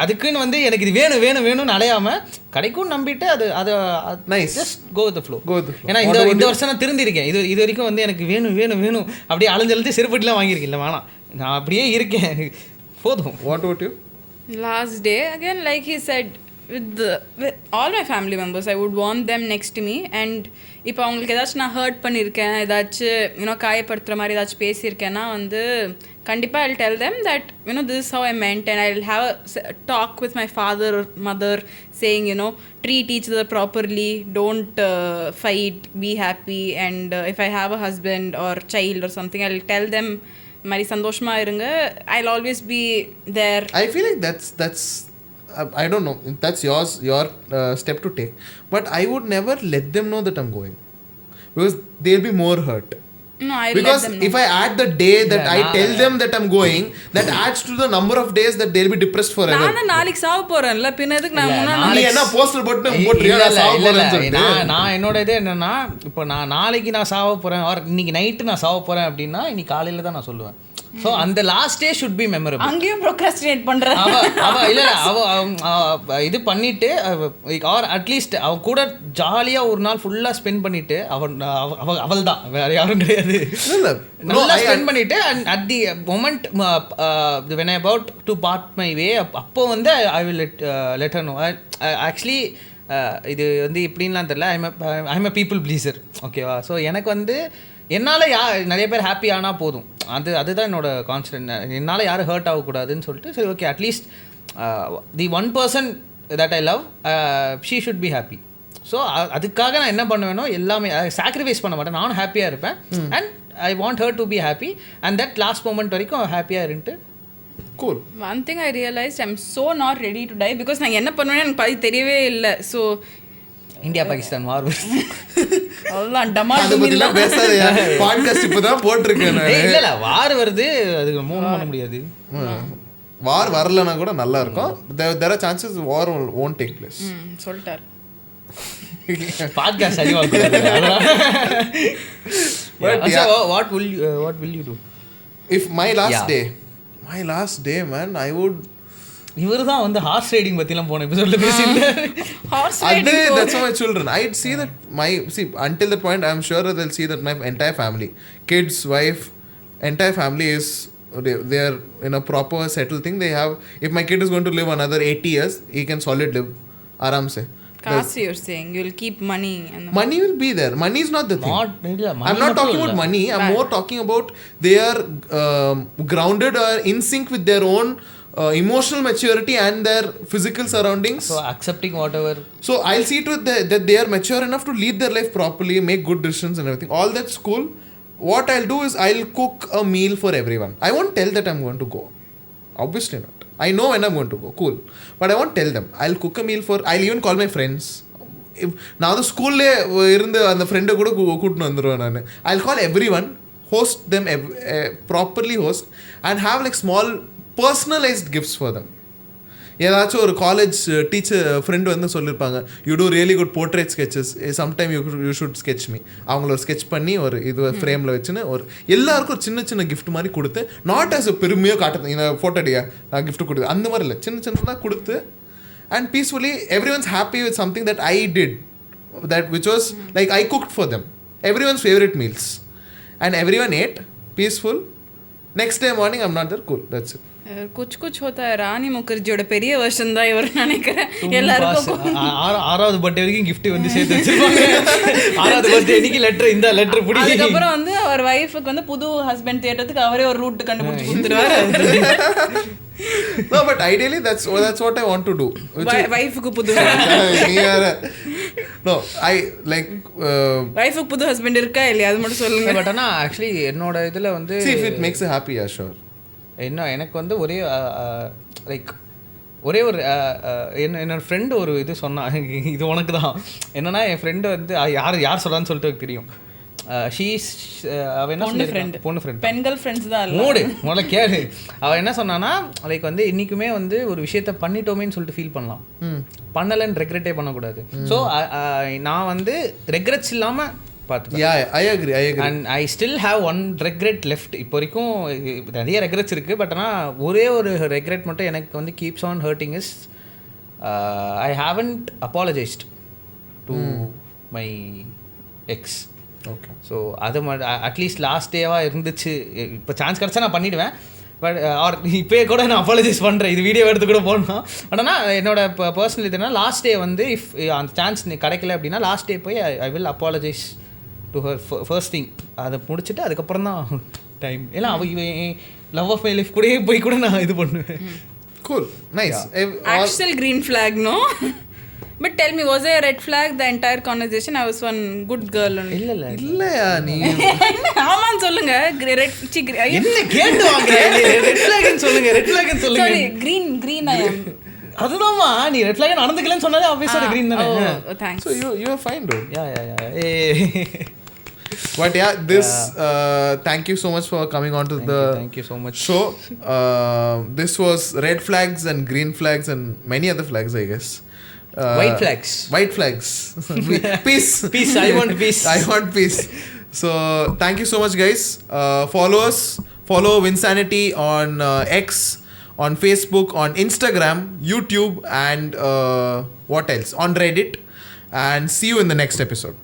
Speaker 2: அதுக்குன்னு வந்து எனக்கு இது வேணும்னு அலையாம கிடைக்கும் நம்பிட்டு அது
Speaker 1: nice,
Speaker 2: just go with the flow. ஏன்னா இந்த வருஷம் நான் திருந்திருக்கேன். இது வரைக்கும் வந்து எனக்கு வேணும் அப்படியே அலைஞ்சு செருப்பட்டிலாம் வாங்கியிருக்கேன். இல்லை வேணாம், நான் அப்படியே இருக்கேன் போதும்.
Speaker 1: What about you?
Speaker 3: Last day again, like he said, with all my family members, I would want them next to me. And இப்போ அவங்களுக்கு ஏதாச்சும் நான் ஹர்ட் பண்ணியிருக்கேன், ஏதாச்சும் யூனோ காயப்படுத்துகிற மாதிரி ஏதாச்சும் பேசியிருக்கேன்னா வந்து கண்டிப்பாக I'll tell them that this is how I meant, and I'll have a talk with my father or mother saying treat each other properly, don't fight, be happy. And if I have a husband or child or something, I'll tell them மாதிரி சந்தோஷமா இருங்க, I'll always be there.
Speaker 1: I feel like that's I don't know, that's your step to take, but I would never let them know that I'm going, because they'll be more hurt.
Speaker 3: No, I
Speaker 1: because
Speaker 3: let them know.
Speaker 1: if I add the day that I tell them that I'm going, that adds to the number of days that they'll be depressed forever.
Speaker 3: நான் நாளைக்கு சாவ போறேன்ல, பின்ன எதுக்கு நான்
Speaker 1: நீ என்ன போஸ்டர் போட்றியா நான் சாவ போறேன்னு சொல்லிட்டு?
Speaker 2: நான் என்னோட இது என்னன்னா, இப்போ நான் நாளைக்கு நான் சாவ போறேன் ஆர் இன்னைக்கு நைட்டு நான் சாவ போறேன் அப்படின்னா இன்னைக்கு காலையில தான் நான் சொல்லுவேன். ஸோ அந்த last day should be memorable.
Speaker 3: அங்கேயும் ப்ரோக்ராஸ்டினேட் பண்ற
Speaker 2: அவ இல்ல இது பண்ணிட்டு ஆர் அட்லீஸ்ட் அவ கூட ஜாலியா ஒரு நாள் ஃபுல்லா ஸ்பெண்ட் பண்ணிட்டு அவள் தான், வேற யாரும் கிடையாது, நல்லா ஸ்பெண்ட் பண்ணிட்டு at the moment when I about to part my way, அப்போ வந்து I will let her know. Actually இது வந்து எப்படின்லாம் தெரியல, ஐம் a people pleaser, ஓகேவா? ஸோ எனக்கு வந்து என்னால் நிறைய பேர் ஹாப்பி ஆனால் போதும், அதுதான் என்னோட கான்ஸ்டன்ட். என்னால் யாரும் ஹர்ட் ஆகக்கூடாதுன்னு சொல்லிட்டு சரி okay, at least the one person that I love she should be happy. So அதுக்காக நான் என்ன பண்ணுவேனோ எல்லாமே சாக்ரிஃபைஸ் பண்ண மாட்டேன், நானும் ஹாப்பியாக இருப்பேன். And I want her to be happy and that last moment வரைக்கும் ஹாப்பியாக இருந்துட்டு.
Speaker 1: Cool.
Speaker 3: One thing I realized, I'm so not ready to die because நான் என்ன பண்ணுவேன்னு எனக்கு பாதி தெரியவே இல்லை. ஸோ
Speaker 2: இந்தியா பாகிஸ்தான் வார்
Speaker 3: அவ்வளோதான் டமா
Speaker 1: அதெல்லாம் பேசாதயா, பாட்காஸ்ட் இப்பதான் போட்டிருக்கேன்.
Speaker 2: இல்ல வார் வருது, அதுக்கு மூவ் பண்ண முடியாது.
Speaker 1: வார் வரலனா கூட நல்லா இருக்கும். there are chances war won't take place.
Speaker 3: சொல்லிட்டார்
Speaker 2: பாட்காஸ்ட் சரியா கூடாது. But what will you do
Speaker 1: if my last day man, I would.
Speaker 2: இவர்தான் வந்து ஹார்ஸ் ரைடிங் பத்திலாம் போன எபிசோட்ல பேசிட்டாரு.
Speaker 3: Horse riding,
Speaker 1: that's for my children. I'd see that until that point I'm sure they'll see that my entire family, kids, wife, entire family is they are in a proper settled thing. They have, if my kid is going to live another 80 years, he can solid live aram se.
Speaker 3: காசு you're saying you'll keep money and
Speaker 1: money will be there. Money is not the thing. I'm not talking about money. I'm more talking about they are grounded or in sync with their own emotional maturity and their physical surroundings.
Speaker 2: So accepting whatever.
Speaker 1: So I'll see to it that they are mature enough to lead their life properly, make good decisions and everything. All that's cool. What I'll do is I'll cook a meal for everyone. I won't tell that I'm going to go. Obviously not. I know when I'm going to go. Cool. But I won't tell them. I'll cook a meal for, I'll even call my friends. Now the school irundha and the friend kuda kootnu vandruven nanu. I'll call everyone, host them properly host and have like small personalized gifts for them. ஏதாச்சும் ஒரு காலேஜ் டீச்சர் ஃப்ரெண்டு வந்து சொல்லியிருப்பாங்க, you do really good portrait sketches, sometime you should sketch me. அவங்கள ஒரு ஸ்கெச் பண்ணி ஒரு இது ஃப்ரேமில் வச்சுன்னு ஒரு எல்லாருக்கும் ஒரு சின்ன சின்ன கிஃப்ட் மாதிரி கொடுத்து, நாட் ஆஸ் பெருமையாக காட்டுறது இந்த ஃபோட்டோ அடியா நான் கிஃப்ட் கொடுத்து அந்த மாதிரி இல்லை, சின்ன சின்னதாக கொடுத்து and peacefully everyone's happy with something that I did, that which was like I cooked for them, everyone's favourite meals and everyone ate peaceful. Next day morning I'm not there, cool, that's it.
Speaker 3: குச் ஹோத்தா ராணி முகர்ஜியோட பெரிய வருஷன் தான் இவர் நினைக்கிறேன். எல்லாருக்கும்
Speaker 2: ஆறாவது பர்த்டே வரைக்கும் கிஃப்ட் வந்து சேர்த்து வச்சிருப்பாங்க. ஆறாவது பர்த்டே இன்னைக்கு லெட்டர், இந்த லெட்டர் பிடி.
Speaker 3: அதுக்கப்புறம் வந்து அவர் வைஃபுக்கு வந்து புது ஹஸ்பண்ட் தேடுறதுக்கு அவரே ஒரு ரூட் கண்டுபிடிச்சு கொடுத்துருவாரு.
Speaker 1: No, but ideally that's what I want to do.
Speaker 3: வைஃபுக்கு புது
Speaker 1: no I like
Speaker 3: வைஃபுக்கு புது ஹஸ்பண்ட் இருக்கா இல்லையா அது மட்டும் சொல்லுங்க.
Speaker 2: பட் ஆனா ஆக்சுவலி என்னோட இதுல வந்து
Speaker 1: see if it makes you happy, yeah sure.
Speaker 2: எனக்கு வந்து ஒரே லைக் ஒரே ஒரு என்னோட ஃப்ரெண்டு ஒரு இது சொன்னான், இது உனக்கு தான் என்னன்னா, என் ஃப்ரெண்டு வந்து யார் சொல்லான்னு சொல்லிட்டு தெரியும். அவள் என்ன சொல்லியிருக்காங்க, பொண்ணு ஃப்ரெண்ட், பெண்கள் ஃப்ரெண்ட்ஸ் தான் மூடு முதல்ல கேளு. அவள் என்ன சொன்னான்னா, லைக் வந்து இன்றைக்குமே வந்து ஒரு விஷயத்த பண்ணிட்டோமேன்னு சொல்லிட்டு ஃபீல் பண்ணலாம், பண்ணலைன்னு ரெக்ரெட்டே பண்ணக்கூடாது. ஸோ நான் வந்து ரெக்ரெட்ஸ் இல்லாமல் பார்த்துட்டேன்.
Speaker 1: I agree.
Speaker 2: And I still have one regret left. இப்போ வரைக்கும் நிறைய ரெக்ரெட்ஸ் இருக்குது, பட் ஆனால் ஒரே ஒரு ரெக்ரெட் மட்டும் எனக்கு வந்து keeps on hurting is I haven't apologized to my ex.
Speaker 1: Okay.
Speaker 2: So அது அட்லீஸ்ட் லாஸ்ட் டேவாக இருந்துச்சு. இப்போ சான்ஸ் கிடச்சா நான் பண்ணிவிடுவேன், பட் ஆர் இப்போயே கூட நான் அப்பாலஜைஸ் பண்ணுறேன், இது வீடியோ எடுத்து கூட போடணும். பட் ஆனால் என்னோட பர்சனல் இதுனா லாஸ்ட் டே வந்து இஃப் அந்த சான்ஸ் கிடைக்கல அப்படின்னா லாஸ்ட் டே போய் I will apologise to her first thing. அதை முடிச்சுட்டு அதுக்கப்புறம் தான் டைம். ஏன்னா அவள் லவ் ஆஃப் மை லைஃப் கூடயே போய் கூட நான் இது பண்ணுவேன்.
Speaker 1: Cool, nice.
Speaker 3: Actual green flag, no? But tell me, was there a red flag the entire conversation? I was one good girl only.
Speaker 1: இல்லையா நீ
Speaker 3: ஆமான்னு சொல்லுங்க.
Speaker 2: என்ன கேட்டு வாங்க, ரெட் ஃபிளாக்னு சொல்லுங்க, ரெட் ஃபிளாக்னு சொல்லுங்க.
Speaker 3: Sorry, green I am.
Speaker 2: அதுதான்மா, நீ ரெட் ஃபிளாக் நடந்துக்கலன்னு சொன்னாலே ஆப்வியஸா green தானே.
Speaker 3: Oh, thanks.
Speaker 1: So you are fine dude.
Speaker 2: Yeah.
Speaker 1: But yeah, this thank you so much for coming on to
Speaker 2: thank you so much
Speaker 1: show. This was red flags and green flags and many other flags, I guess.
Speaker 2: White flags.
Speaker 1: Peace.
Speaker 2: I want peace.
Speaker 1: So thank you so much guys. Follow us, Follow VinSanity on X, on Facebook, on Instagram, YouTube, and what else? On Reddit. And see you in the next episode.